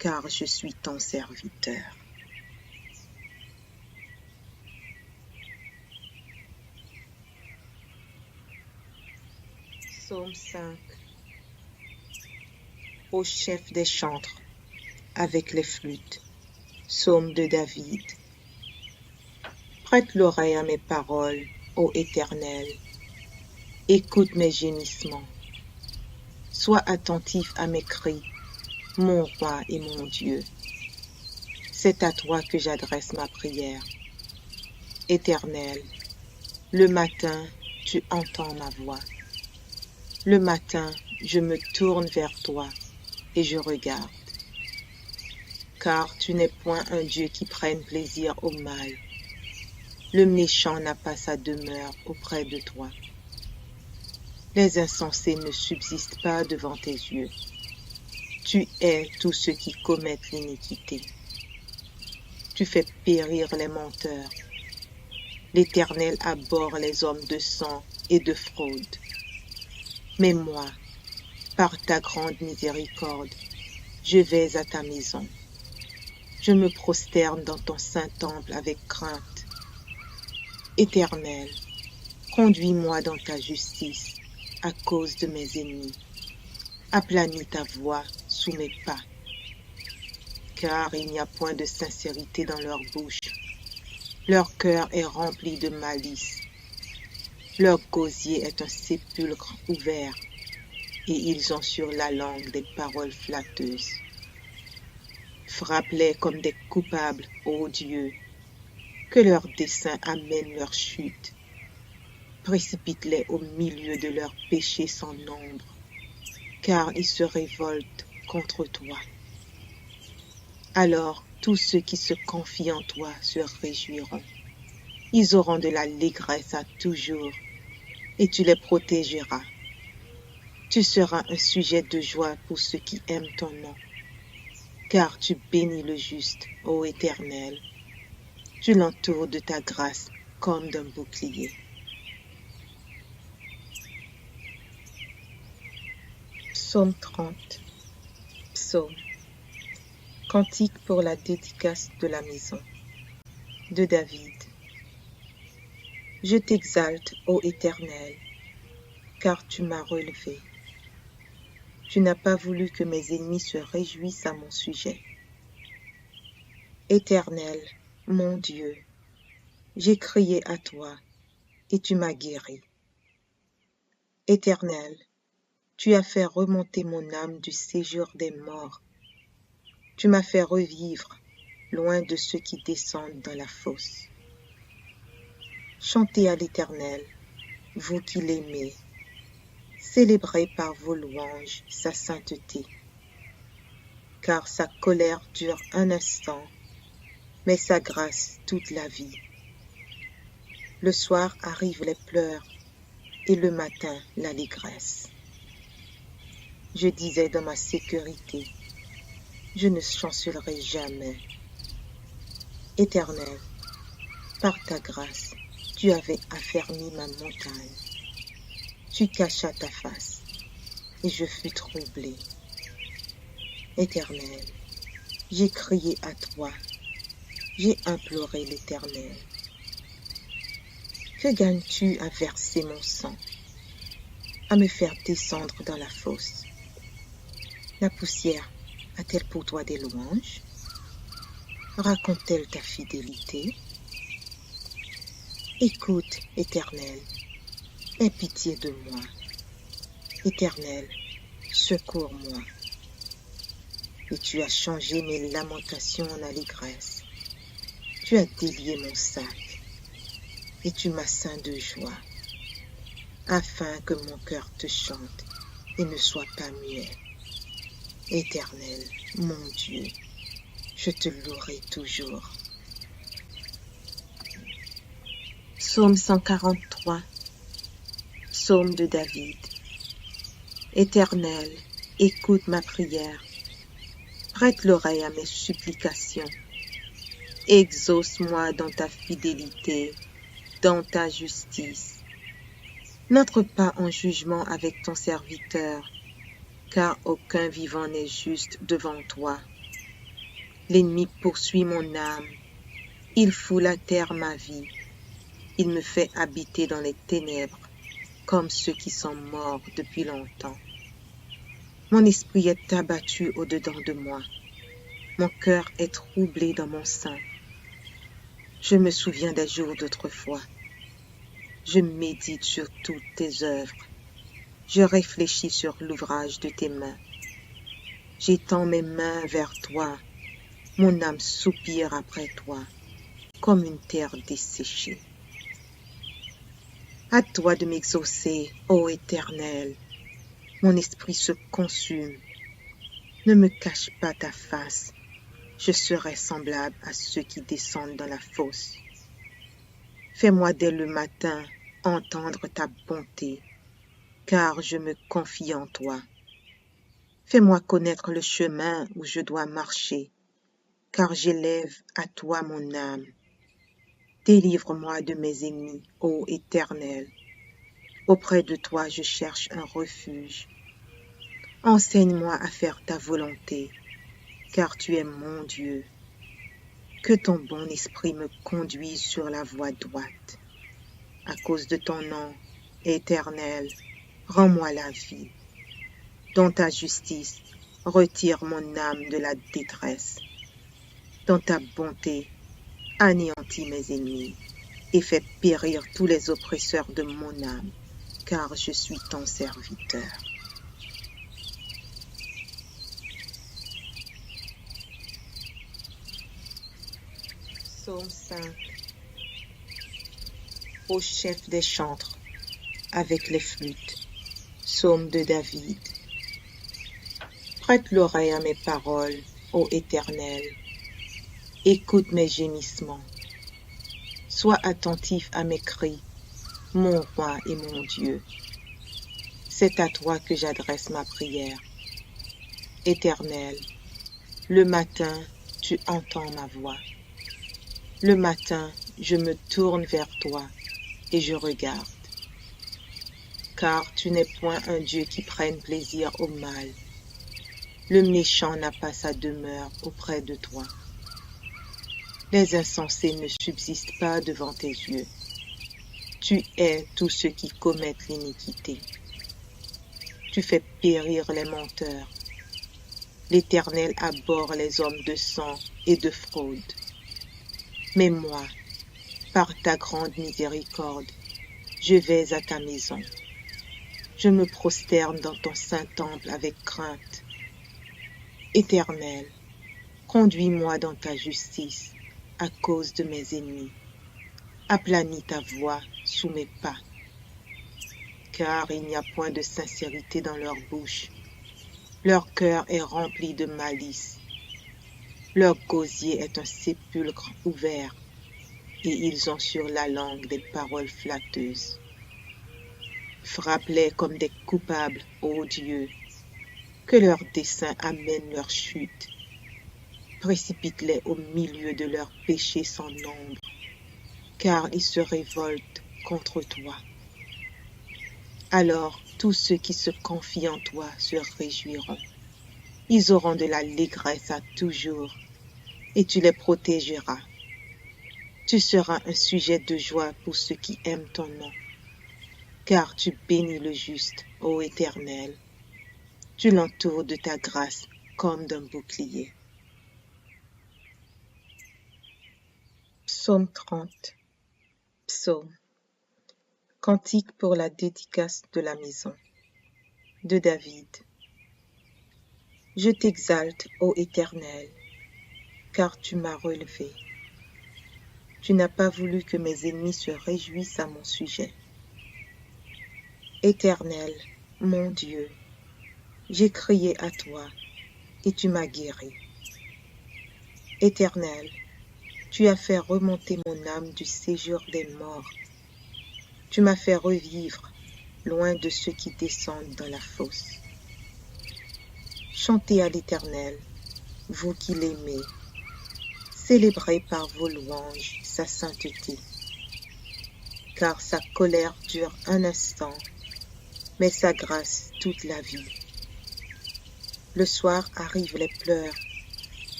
car je suis ton serviteur. Psaume 5. Au chef des chantres, avec les flûtes. Psaume de David. Prête l'oreille à mes paroles, ô Éternel. Écoute mes gémissements. Sois attentif à mes cris, mon roi et mon Dieu. C'est à toi que j'adresse ma prière. Éternel, le matin, tu entends ma voix. Le matin, je me tourne vers toi et je regarde. Car tu n'es point un Dieu qui prenne plaisir au mal. Le méchant n'a pas sa demeure auprès de toi. Les insensés ne subsistent pas devant tes yeux. Tu hais tous ceux qui commettent l'iniquité. Tu fais périr les menteurs. L'Éternel abhorre les hommes de sang et de fraude. Mais moi, par ta grande miséricorde, je vais à ta maison. Je me prosterne dans ton saint temple avec crainte. Éternel, conduis-moi dans ta justice à cause de mes ennemis. Aplanis ta voie sous mes pas. car il n'y a point de sincérité dans leur bouche. Leur cœur est rempli de malice. Leur gosier est un sépulcre ouvert, et ils ont sur la langue des paroles flatteuses. Frappe-les comme des coupables, ô Dieu, que leurs desseins amènent leur chute. Précipite-les au milieu de leurs péchés sans nombre, car ils se révoltent contre toi. Alors tous ceux qui se confient en toi se réjouiront. Ils auront de l'allégresse à toujours, et tu les protégeras. Tu seras un sujet de joie pour ceux qui aiment ton nom, car tu bénis le juste, ô Éternel. Tu l'entoures de ta grâce comme d'un bouclier. Psaume 30. Psaume. Cantique pour la dédicace de la maison. De David. Je t'exalte, ô Éternel, car tu m'as relevé. Tu n'as pas voulu que mes ennemis se réjouissent à mon sujet. Éternel, mon Dieu, j'ai crié à toi, et tu m'as guéri. Éternel, tu as fait remonter mon âme du séjour des morts. Tu m'as fait revivre, loin de ceux qui descendent dans la fosse. Chantez à l'Éternel, vous qui l'aimez. Célébrez par vos louanges sa sainteté. Car sa colère dure un instant, mais sa grâce toute la vie. Le soir arrivent les pleurs, et le matin l'allégresse. Je disais dans ma sécurité, je ne chancellerai jamais. Éternel, par ta grâce, tu avais affermi ma montagne. Tu cachas ta face, et je fus troublé. Éternel, j'ai crié à toi, j'ai imploré l'Éternel. Que gagnes-tu à verser mon sang, à me faire descendre dans la fosse? La poussière a-t-elle pour toi des louanges? Raconte-t-elle ta fidélité? Écoute, Éternel, aie pitié de moi. Éternel, secours-moi. Et tu as changé mes lamentations en allégresse. Tu as délié mon sac, et tu m'as ceint de joie, afin que mon cœur te chante et ne soit pas muet. Éternel, mon Dieu, je te louerai toujours. Psaume 143. Psaume de David. Éternel, écoute ma prière. Prête l'oreille à mes supplications. Exauce-moi dans ta fidélité, dans ta justice. N'entre pas en jugement avec ton serviteur, car aucun vivant n'est juste devant toi. L'ennemi poursuit mon âme, il foule à terre ma vie, il me fait habiter dans les ténèbres, comme ceux qui sont morts depuis longtemps. Mon esprit est abattu au-dedans de moi, mon cœur est troublé dans mon sein. Je me souviens des jours d'autrefois, je médite sur toutes tes œuvres. Je réfléchis sur l'ouvrage de tes mains. J'étends mes mains vers toi. Mon âme soupire après toi, comme une terre desséchée. À toi de m'exaucer, ô Éternel. Mon esprit se consume. Ne me cache pas ta face. Je serai semblable à ceux qui descendent dans la fosse. Fais-moi dès le matin entendre ta bonté, car je me confie en toi. Fais-moi connaître le chemin où je dois marcher, car j'élève à toi mon âme. Délivre-moi de mes ennemis, ô Éternel. Auprès de toi je cherche un refuge. Enseigne-moi à faire ta volonté, car tu es mon Dieu. Que ton bon esprit me conduise sur la voie droite. À cause de ton nom, Éternel, rends-moi la vie. Dans ta justice, retire mon âme de la détresse. Dans ta bonté, anéantis mes ennemis et fais périr tous les oppresseurs de mon âme, car je suis ton serviteur. Psaume 5. Ô chef des chantres, avec les flûtes. Psaume de David. Prête l'oreille à mes paroles, ô Éternel. Écoute mes gémissements. Sois attentif à mes cris, mon roi et mon Dieu. C'est à toi que j'adresse ma prière. Éternel, le matin, tu entends ma voix. Le matin, je me tourne vers toi et je regarde. Car tu n'es point un Dieu qui prenne plaisir au mal. Le méchant n'a pas sa demeure auprès de toi. Les insensés ne subsistent pas devant tes yeux. Tu hais tous ceux qui commettent l'iniquité. Tu fais périr les menteurs. L'Éternel abhorre les hommes de sang et de fraude. Mais moi, par ta grande miséricorde, je vais à ta maison. Je me prosterne dans ton saint temple avec crainte. Éternel, conduis-moi dans ta justice à cause de mes ennemis. Aplanis ta voix sous mes pas. Car il n'y a point de sincérité dans leur bouche. Leur cœur est rempli de malice. Leur gosier est un sépulcre ouvert, et ils ont sur la langue des paroles flatteuses. Frappe-les comme des coupables, ô Dieu, que leurs desseins amènent leur chute. Précipite-les au milieu de leurs péchés sans nombre, car ils se révoltent contre toi. Alors tous ceux qui se confient en toi se réjouiront. Ils auront de l'allégresse à toujours, et tu les protégeras. Tu seras un sujet de joie pour ceux qui aiment ton nom, car tu bénis le juste, ô Éternel. Tu l'entoures de ta grâce comme d'un bouclier. Psaume 30. Psaume. Cantique pour la dédicace de la maison. De David. Je t'exalte, ô Éternel, car tu m'as relevé. Tu n'as pas voulu que mes ennemis se réjouissent à mon sujet. Éternel, mon Dieu, j'ai crié à toi et tu m'as guéri. Éternel, tu as fait remonter mon âme du séjour des morts. Tu m'as fait revivre loin de ceux qui descendent dans la fosse. Chantez à l'Éternel, vous qui l'aimez. Célébrez par vos louanges sa sainteté. Car sa colère dure un instant, mais sa grâce toute la vie. Le soir arrivent les pleurs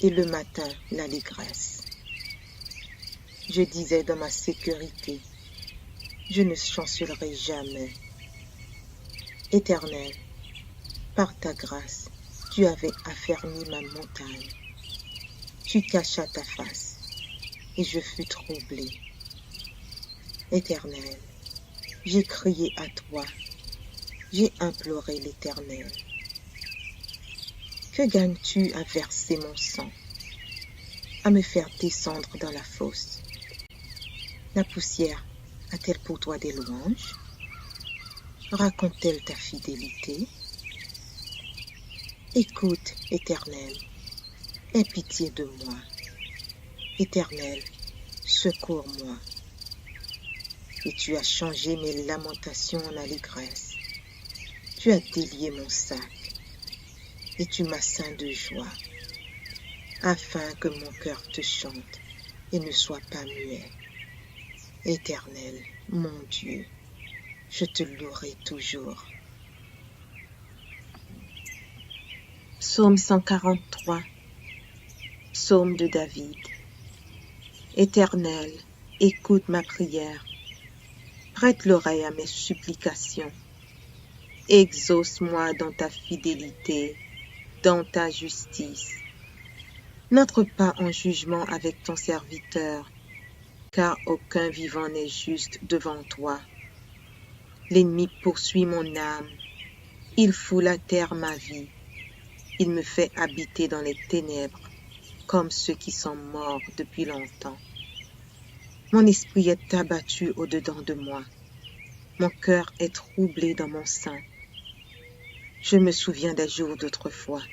et le matin l'allégresse. Je disais dans ma sécurité, je ne chancellerai jamais. Éternel, par ta grâce, tu avais affermi ma montagne. Tu cachas ta face, et je fus troublé. Éternel, j'ai crié à toi, j'ai imploré l'Éternel. Que gagnes-tu à verser mon sang, à me faire descendre dans la fosse? La poussière a-t-elle pour toi des louanges? Raconte-t-elle ta fidélité? Écoute, Éternel, aie pitié de moi. Éternel, secours-moi. Et tu as changé mes lamentations en allégresse. Tu as délié mon sac, et tu m'as ceint de joie, afin que mon cœur te chante et ne soit pas muet. Éternel, mon Dieu, je te louerai toujours. Psaume 143. Psaume de David. Éternel, écoute ma prière. Prête l'oreille à mes supplications. Exauce-moi dans ta fidélité, dans ta justice. N'entre pas en jugement avec ton serviteur, car aucun vivant n'est juste devant toi. L'ennemi poursuit mon âme, il foule à terre ma vie, il me fait habiter dans les ténèbres, comme ceux qui sont morts depuis longtemps. Mon esprit est abattu au-dedans de moi, mon cœur est troublé dans mon sein. Je me souviens des jours d'autrefois,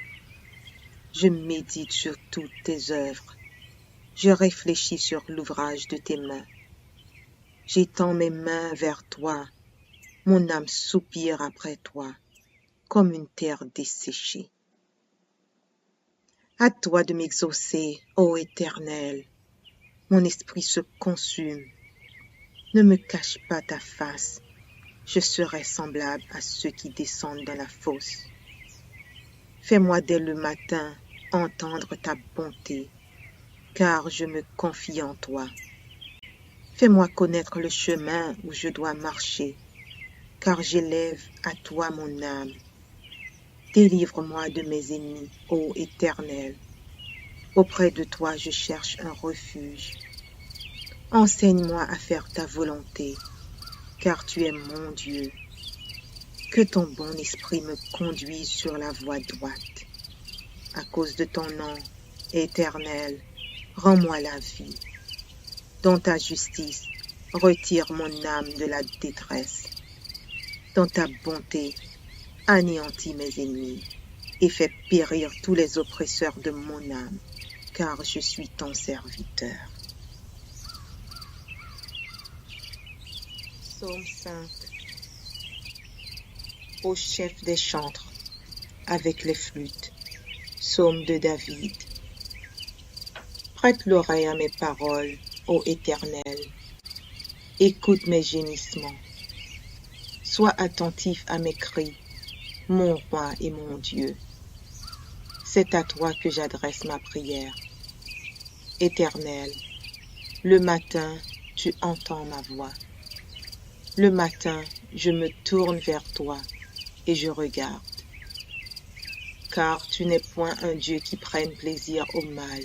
je médite sur toutes tes œuvres, je réfléchis sur l'ouvrage de tes mains. J'étends mes mains vers toi, mon âme soupire après toi, comme une terre desséchée. À toi de m'exaucer, ô Éternel, mon esprit se consume. Ne me cache pas ta face, je serai semblable à ceux qui descendent dans la fosse. Fais-moi dès le matin entendre ta bonté, car je me confie en toi. Fais-moi connaître le chemin où je dois marcher, car j'élève à toi mon âme. Délivre-moi de mes ennemis, ô Éternel. Auprès de toi je cherche un refuge. Enseigne-moi à faire ta volonté, car tu es mon Dieu. Que ton bon esprit me conduise sur la voie droite. À cause de ton nom, Éternel, rends-moi la vie. Dans ta justice, retire mon âme de la détresse. Dans ta bonté, anéantis mes ennemis et fais périr tous les oppresseurs de mon âme, car je suis ton serviteur. Psaume 5. Au chef des chantres, avec les flûtes. Psaume de David. Prête l'oreille à mes paroles, ô Éternel. Écoute mes gémissements. Sois attentif à mes cris, mon roi et mon Dieu. C'est à toi que j'adresse ma prière. Éternel, le matin, tu entends ma voix. Le matin, je me tourne vers toi et je regarde. Car tu n'es point un Dieu qui prenne plaisir au mal.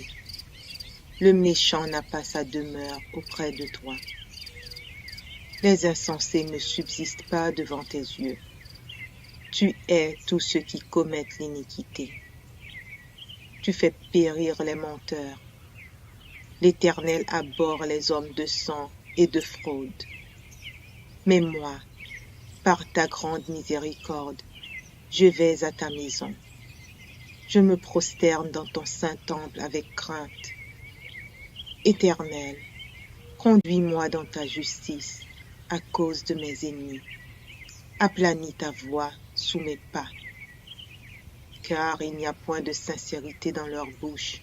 Le méchant n'a pas sa demeure auprès de toi. Les insensés ne subsistent pas devant tes yeux. Tu hais tous ceux qui commettent l'iniquité. Tu fais périr les menteurs. L'Éternel abhorre les hommes de sang et de fraude. Mais moi, par ta grande miséricorde, je vais à ta maison. Je me prosterne dans ton saint temple avec crainte. Éternel, conduis-moi dans ta justice à cause de mes ennemis. Aplanis ta voix sous mes pas. Car il n'y a point de sincérité dans leur bouche.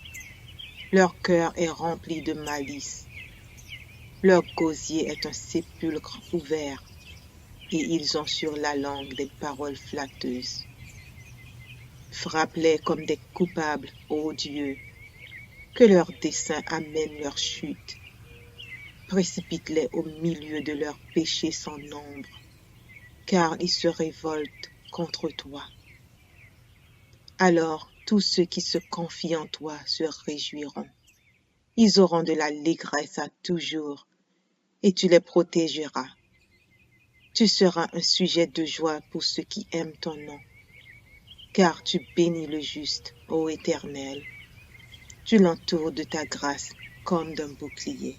Leur cœur est rempli de malice. Leur gosier est un sépulcre ouvert, et ils ont sur la langue des paroles flatteuses. Frappe-les comme des coupables, ô Dieu, que leurs desseins amènent leur chute. Précipite-les au milieu de leurs péchés sans nombre, car ils se révoltent contre toi. Alors tous ceux qui se confient en toi se réjouiront. Ils auront de l'allégresse à toujours, et tu les protégeras. Tu seras un sujet de joie pour ceux qui aiment ton nom, car tu bénis le juste, ô Éternel. Tu l'entoures de ta grâce comme d'un bouclier.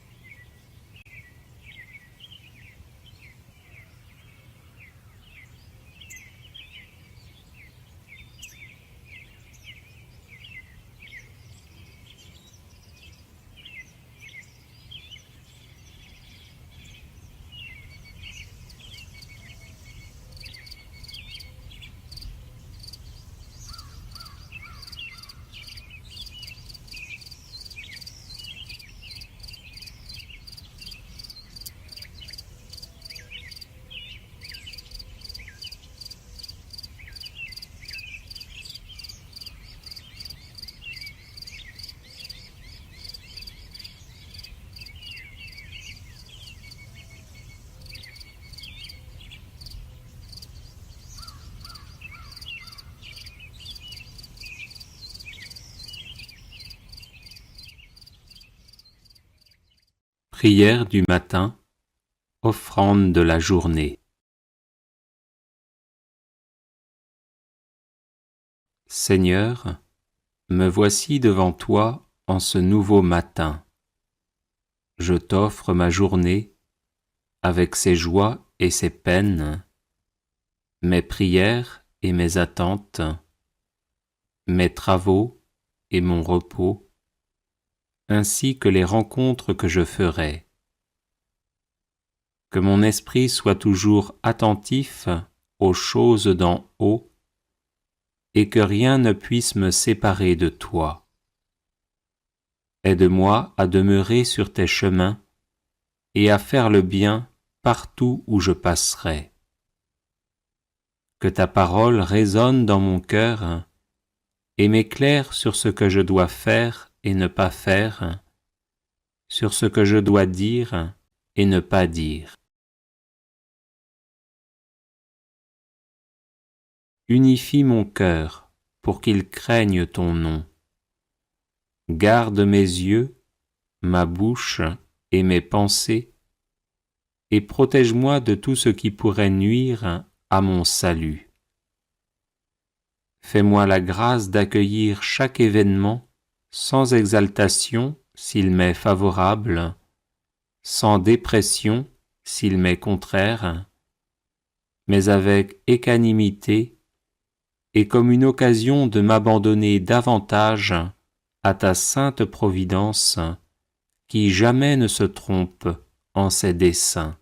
Prière du matin, offrande de la journée. Seigneur, me voici devant toi en ce nouveau matin. Je t'offre ma journée avec ses joies et ses peines, mes prières et mes attentes, mes travaux et mon repos, ainsi que les rencontres que je ferai. Que mon esprit soit toujours attentif aux choses d'en haut, et que rien ne puisse me séparer de toi. Aide-moi à demeurer sur tes chemins et à faire le bien partout où je passerai. Que ta parole résonne dans mon cœur et m'éclaire sur ce que je dois faire et ne pas faire, sur ce que je dois dire et ne pas dire. Unifie mon cœur pour qu'il craigne ton nom. Garde mes yeux, ma bouche et mes pensées, et protège-moi de tout ce qui pourrait nuire à mon salut. Fais-moi la grâce d'accueillir chaque événement sans exaltation s'il m'est favorable, sans dépression s'il m'est contraire, mais avec équanimité et comme une occasion de m'abandonner davantage à ta sainte providence qui jamais ne se trompe en ses desseins.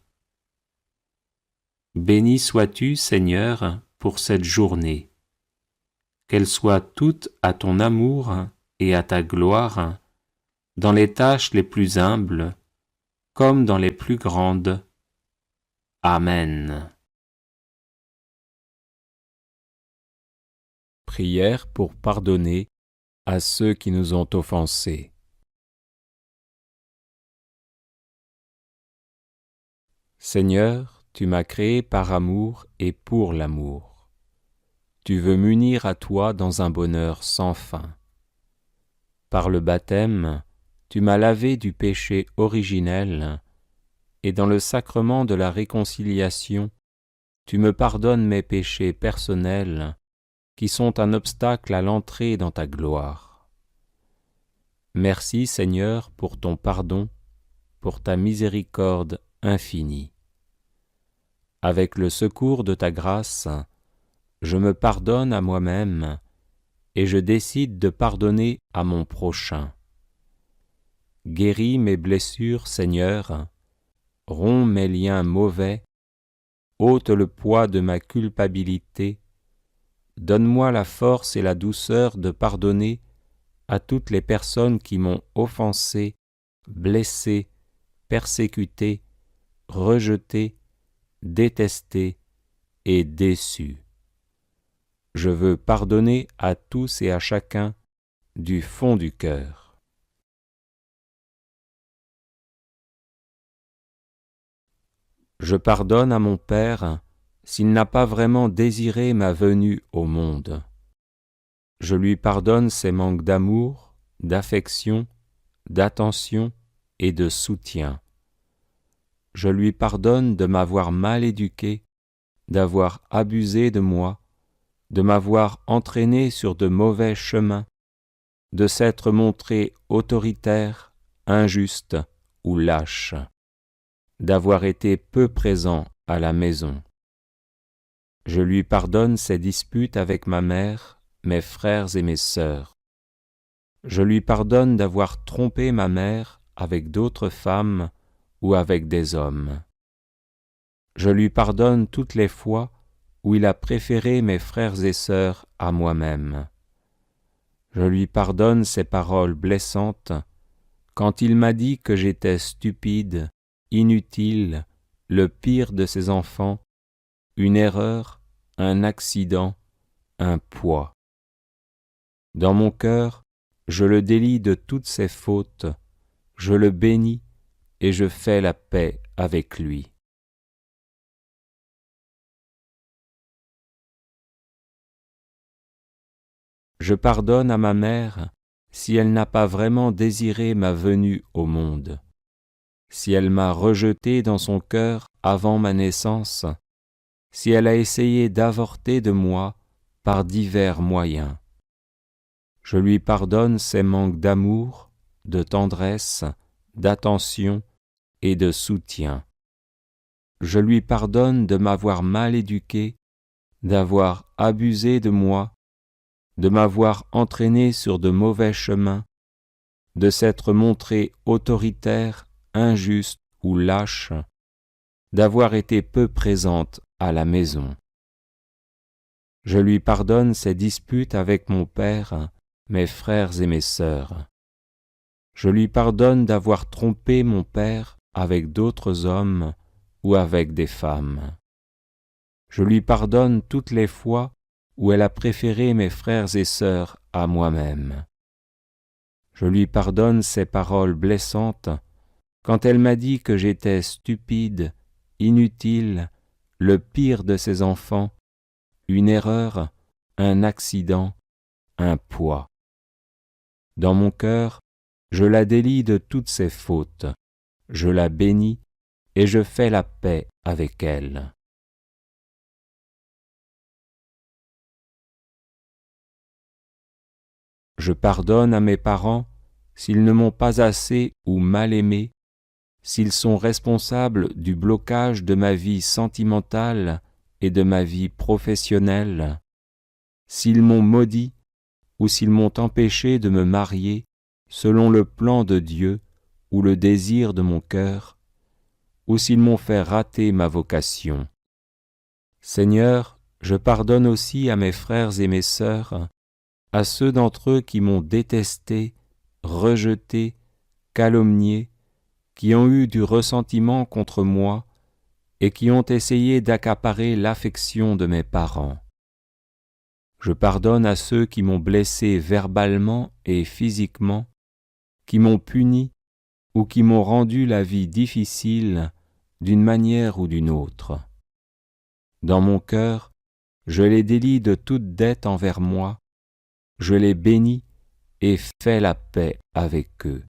Béni sois-tu, Seigneur, pour cette journée. Qu'elle soit toute à ton amour et à ta gloire, dans les tâches les plus humbles, comme dans les plus grandes. Amen. Prière pour pardonner à ceux qui nous ont offensés. Seigneur, tu m'as créé par amour et pour l'amour. Tu veux m'unir à toi dans un bonheur sans fin. Par le baptême, tu m'as lavé du péché originel, et dans le sacrement de la réconciliation, tu me pardonnes mes péchés personnels qui sont un obstacle à l'entrée dans ta gloire. Merci Seigneur pour ton pardon, pour ta miséricorde infinie. Avec le secours de ta grâce, je me pardonne à moi-même et je décide de pardonner à mon prochain. Guéris mes blessures, Seigneur, romps mes liens mauvais, ôte le poids de ma culpabilité, donne-moi la force et la douceur de pardonner à toutes les personnes qui m'ont offensé, blessé, persécuté, rejeté, détesté et déçu. Je veux pardonner à tous et à chacun du fond du cœur. Je pardonne à mon Père s'il n'a pas vraiment désiré ma venue au monde. Je lui pardonne ses manques d'amour, d'affection, d'attention et de soutien. Je lui pardonne de m'avoir mal éduqué, d'avoir abusé de moi, de m'avoir entraîné sur de mauvais chemins, de s'être montré autoritaire, injuste ou lâche, d'avoir été peu présent à la maison. Je lui pardonne ses disputes avec ma mère, mes frères et mes sœurs. Je lui pardonne d'avoir trompé ma mère avec d'autres femmes ou avec des hommes. Je lui pardonne toutes les fois où il a préféré mes frères et sœurs à moi-même. Je lui pardonne ses paroles blessantes quand il m'a dit que j'étais stupide, inutile, le pire de ses enfants, une erreur, un accident, un poids. Dans mon cœur, je le délie de toutes ses fautes, je le bénis et je fais la paix avec lui. Je pardonne à ma mère si elle n'a pas vraiment désiré ma venue au monde, si elle m'a rejeté dans son cœur avant ma naissance, si elle a essayé d'avorter de moi par divers moyens. Je lui pardonne ses manques d'amour, de tendresse, d'attention et de soutien. Je lui pardonne de m'avoir mal éduqué, d'avoir abusé de moi, de m'avoir entraîné sur de mauvais chemins, de s'être montré autoritaire, injuste ou lâche, d'avoir été peu présente à la maison. Je lui pardonne ses disputes avec mon père, mes frères et mes sœurs. Je lui pardonne d'avoir trompé mon père avec d'autres hommes ou avec des femmes. Je lui pardonne toutes les fois où elle a préféré mes frères et sœurs à moi-même. Je lui pardonne ses paroles blessantes quand elle m'a dit que j'étais stupide, inutile, le pire de ses enfants, une erreur, un accident, un poids. Dans mon cœur, je la délie de toutes ses fautes, je la bénis et je fais la paix avec elle. Je pardonne à mes parents s'ils ne m'ont pas assez ou mal aimé, s'ils sont responsables du blocage de ma vie sentimentale et de ma vie professionnelle, s'ils m'ont maudit ou s'ils m'ont empêché de me marier selon le plan de Dieu ou le désir de mon cœur, ou s'ils m'ont fait rater ma vocation. Seigneur, je pardonne aussi à mes frères et mes sœurs, à ceux d'entre eux qui m'ont détesté, rejeté, calomnié, qui ont eu du ressentiment contre moi et qui ont essayé d'accaparer l'affection de mes parents. Je pardonne à ceux qui m'ont blessé verbalement et physiquement, qui m'ont puni ou qui m'ont rendu la vie difficile d'une manière ou d'une autre. Dans mon cœur, je les délie de toute dette envers moi, je les bénis et fais la paix avec eux.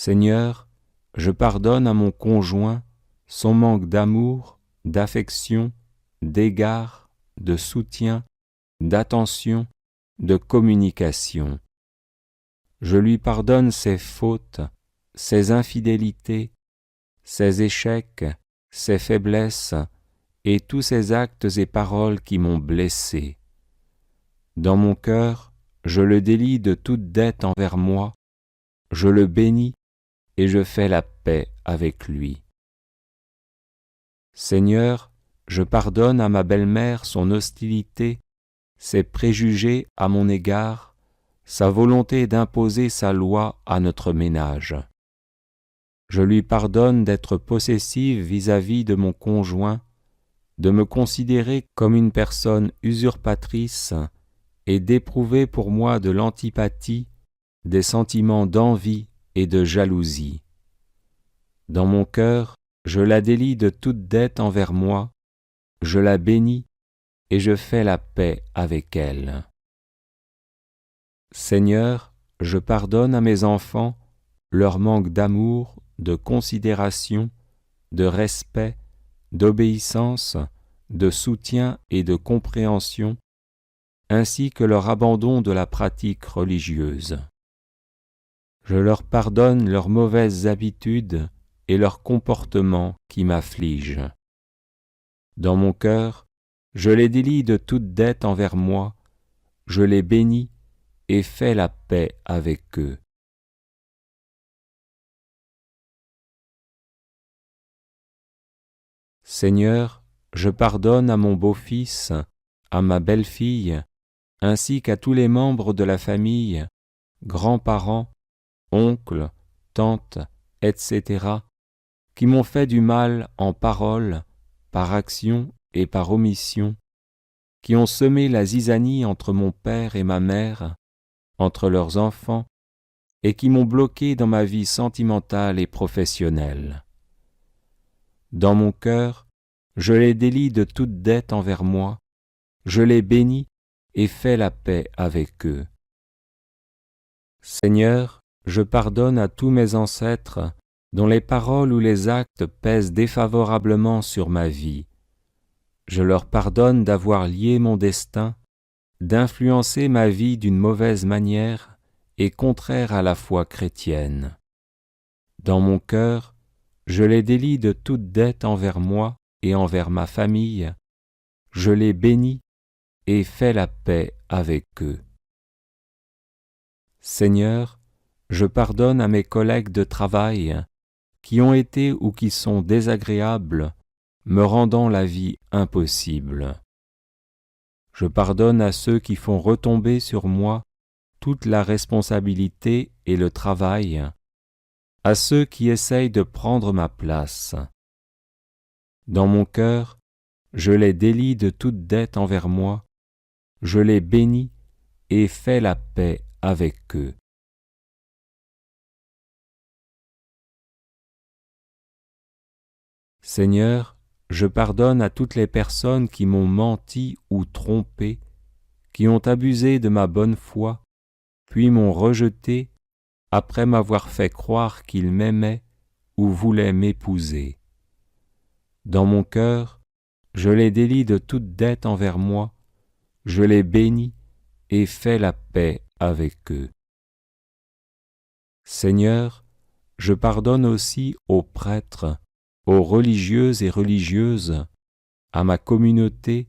Seigneur, je pardonne à mon conjoint son manque d'amour, d'affection, d'égard, de soutien, d'attention, de communication. Je lui pardonne ses fautes, ses infidélités, ses échecs, ses faiblesses et tous ses actes et paroles qui m'ont blessé. Dans mon cœur, je le délie de toute dette envers moi, je le bénis et je fais la paix avec lui. Seigneur, je pardonne à ma belle-mère son hostilité, ses préjugés à mon égard, sa volonté d'imposer sa loi à notre ménage. Je lui pardonne d'être possessive vis-à-vis de mon conjoint, de me considérer comme une personne usurpatrice et d'éprouver pour moi de l'antipathie, des sentiments d'envie et de jalousie. Dans mon cœur, je la délie de toute dette envers moi, je la bénis et je fais la paix avec elle. Seigneur, je pardonne à mes enfants leur manque d'amour, de considération, de respect, d'obéissance, de soutien et de compréhension, ainsi que leur abandon de la pratique religieuse. Je leur pardonne leurs mauvaises habitudes et leurs comportements qui m'affligent. Dans mon cœur, je les délie de toute dette envers moi, je les bénis et fais la paix avec eux. Seigneur, je pardonne à mon beau-fils, à ma belle-fille, ainsi qu'à tous les membres de la famille, grands-parents, oncles, tantes, etc., qui m'ont fait du mal en parole, par action et par omission, qui ont semé la zizanie entre mon père et ma mère, entre leurs enfants, et qui m'ont bloqué dans ma vie sentimentale et professionnelle. Dans mon cœur, je les délie de toute dette envers moi, je les bénis et fais la paix avec eux. Seigneur, je pardonne à tous mes ancêtres dont les paroles ou les actes pèsent défavorablement sur ma vie. Je leur pardonne d'avoir lié mon destin, d'influencer ma vie d'une mauvaise manière et contraire à la foi chrétienne. Dans mon cœur, je les délie de toute dette envers moi et envers ma famille. Je les bénis et fais la paix avec eux. Seigneur, je pardonne à mes collègues de travail qui ont été ou qui sont désagréables, me rendant la vie impossible. Je pardonne à ceux qui font retomber sur moi toute la responsabilité et le travail, à ceux qui essayent de prendre ma place. Dans mon cœur, je les délie de toute dette envers moi, je les bénis et fais la paix avec eux. Seigneur, je pardonne à toutes les personnes qui m'ont menti ou trompé, qui ont abusé de ma bonne foi, puis m'ont rejeté après m'avoir fait croire qu'ils m'aimaient ou voulaient m'épouser. Dans mon cœur, je les délie de toute dette envers moi, je les bénis et fais la paix avec eux. Seigneur, je pardonne aussi aux prêtres, aux religieux et religieuses, à ma communauté,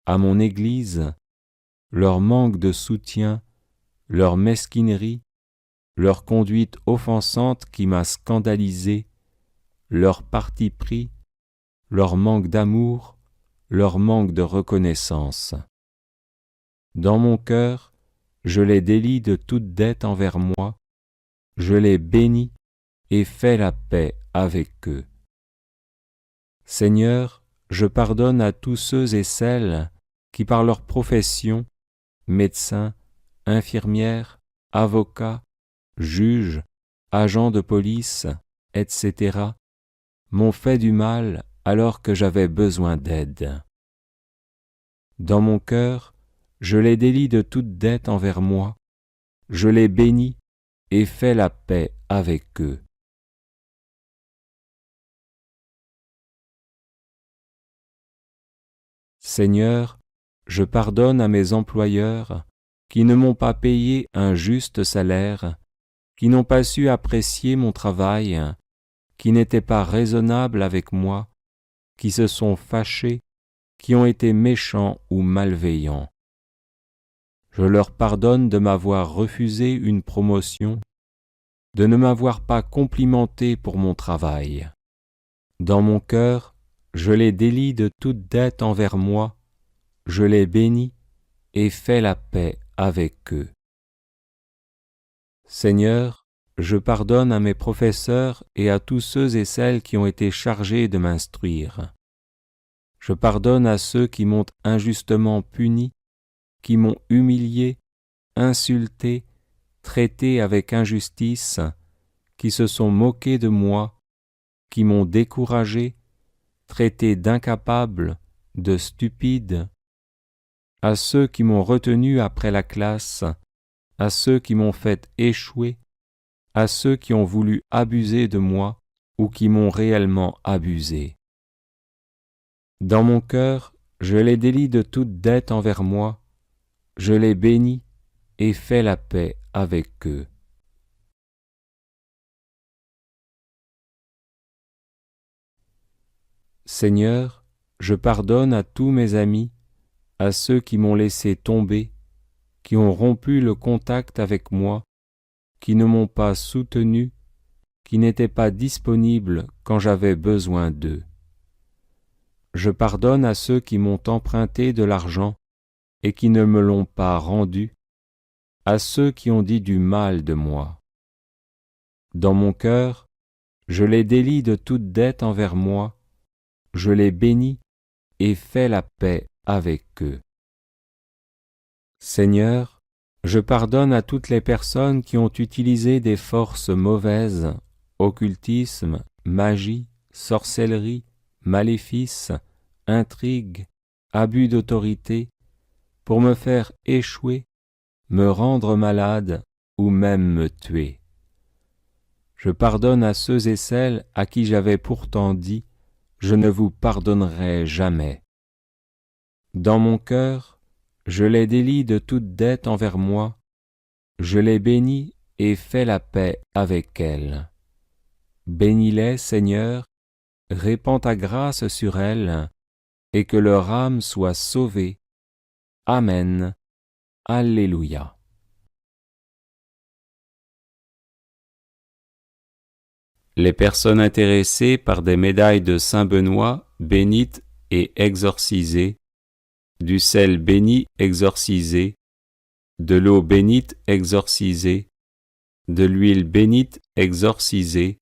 à mon Église, leur manque de soutien, leur mesquinerie, leur conduite offensante qui m'a scandalisé, leur parti pris, leur manque d'amour, leur manque de reconnaissance. Dans mon cœur, je les délie de toute dette envers moi, je les bénis et fais la paix avec eux. Seigneur, je pardonne à tous ceux et celles qui par leur profession, médecins, infirmières, avocats, juges, agents de police, etc., m'ont fait du mal alors que j'avais besoin d'aide. Dans mon cœur, je les délie de toute dette envers moi, je les bénis et fais la paix avec eux. Seigneur, je pardonne à mes employeurs qui ne m'ont pas payé un juste salaire, qui n'ont pas su apprécier mon travail, qui n'étaient pas raisonnables avec moi, qui se sont fâchés, qui ont été méchants ou malveillants. Je leur pardonne de m'avoir refusé une promotion, de ne m'avoir pas complimenté pour mon travail. Dans mon cœur, je les délie de toute dette envers moi, je les bénis et fais la paix avec eux. Seigneur, je pardonne à mes professeurs et à tous ceux et celles qui ont été chargés de m'instruire. Je pardonne à ceux qui m'ont injustement puni, qui m'ont humilié, insulté, traité avec injustice, qui se sont moqués de moi, qui m'ont découragé, traité d'incapable, de stupide, à ceux qui m'ont retenu après la classe, à ceux qui m'ont fait échouer, à ceux qui ont voulu abuser de moi ou qui m'ont réellement abusé. Dans mon cœur, je les délie de toute dette envers moi, je les bénis et fais la paix avec eux. Seigneur, je pardonne à tous mes amis, à ceux qui m'ont laissé tomber, qui ont rompu le contact avec moi, qui ne m'ont pas soutenu, qui n'étaient pas disponibles quand j'avais besoin d'eux. Je pardonne à ceux qui m'ont emprunté de l'argent et qui ne me l'ont pas rendu, à ceux qui ont dit du mal de moi. Dans mon cœur, je les délie de toute dette envers moi, je les bénis et fais la paix avec eux. Seigneur, je pardonne à toutes les personnes qui ont utilisé des forces mauvaises, occultisme, magie, sorcellerie, maléfices, intrigues, abus d'autorité, pour me faire échouer, me rendre malade ou même me tuer. Je pardonne à ceux et celles à qui j'avais pourtant dit « Je ne vous pardonnerai jamais ». Dans mon cœur, je les délie de toute dette envers moi, je les bénis et fais la paix avec elles. Bénis-les, Seigneur, répands ta grâce sur elles, et que leur âme soit sauvée. Amen. Alléluia. Les personnes intéressées par des médailles de Saint Benoît, bénites et exorcisées, du sel béni exorcisé, de l'eau bénite exorcisée, de l'huile bénite exorcisée,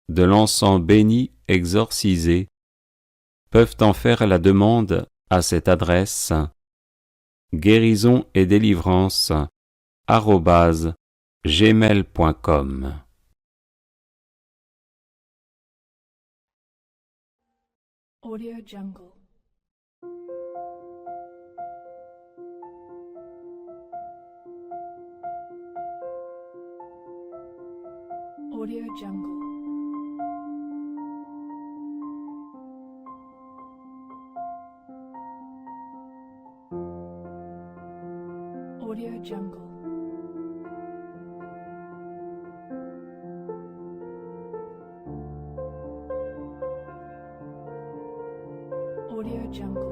de l'encens béni exorcisé, peuvent en faire la demande à cette adresse guérison et délivrance @gmail.com. Audio Jungle. Audio Jungle. Audio Jungle. Audio Jungle.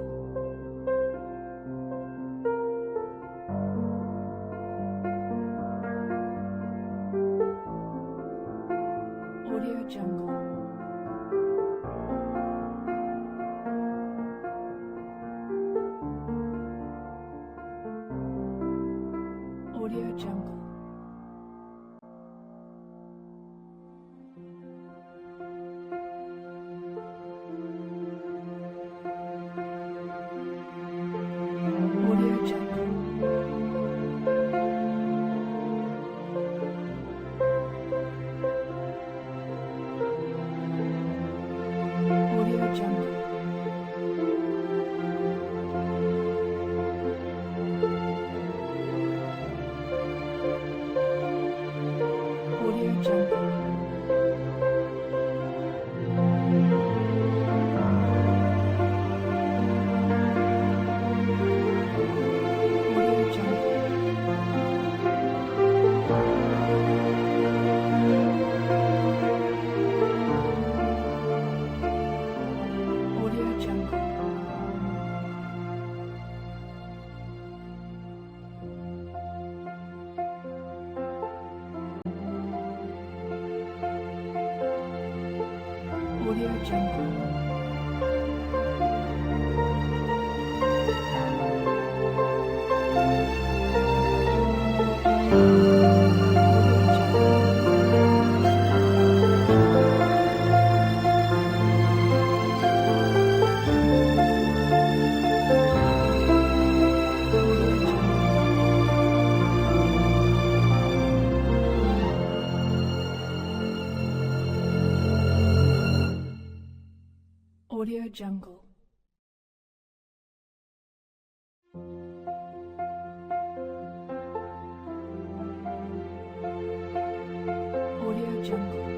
Audio Jungle. Audio Jungle. Audio Jungle. Audio Jungle. Audio Jungle. Audio Jungle. Audio Jungle. Audio Jungle. Audio Jungle. Audio Jungle.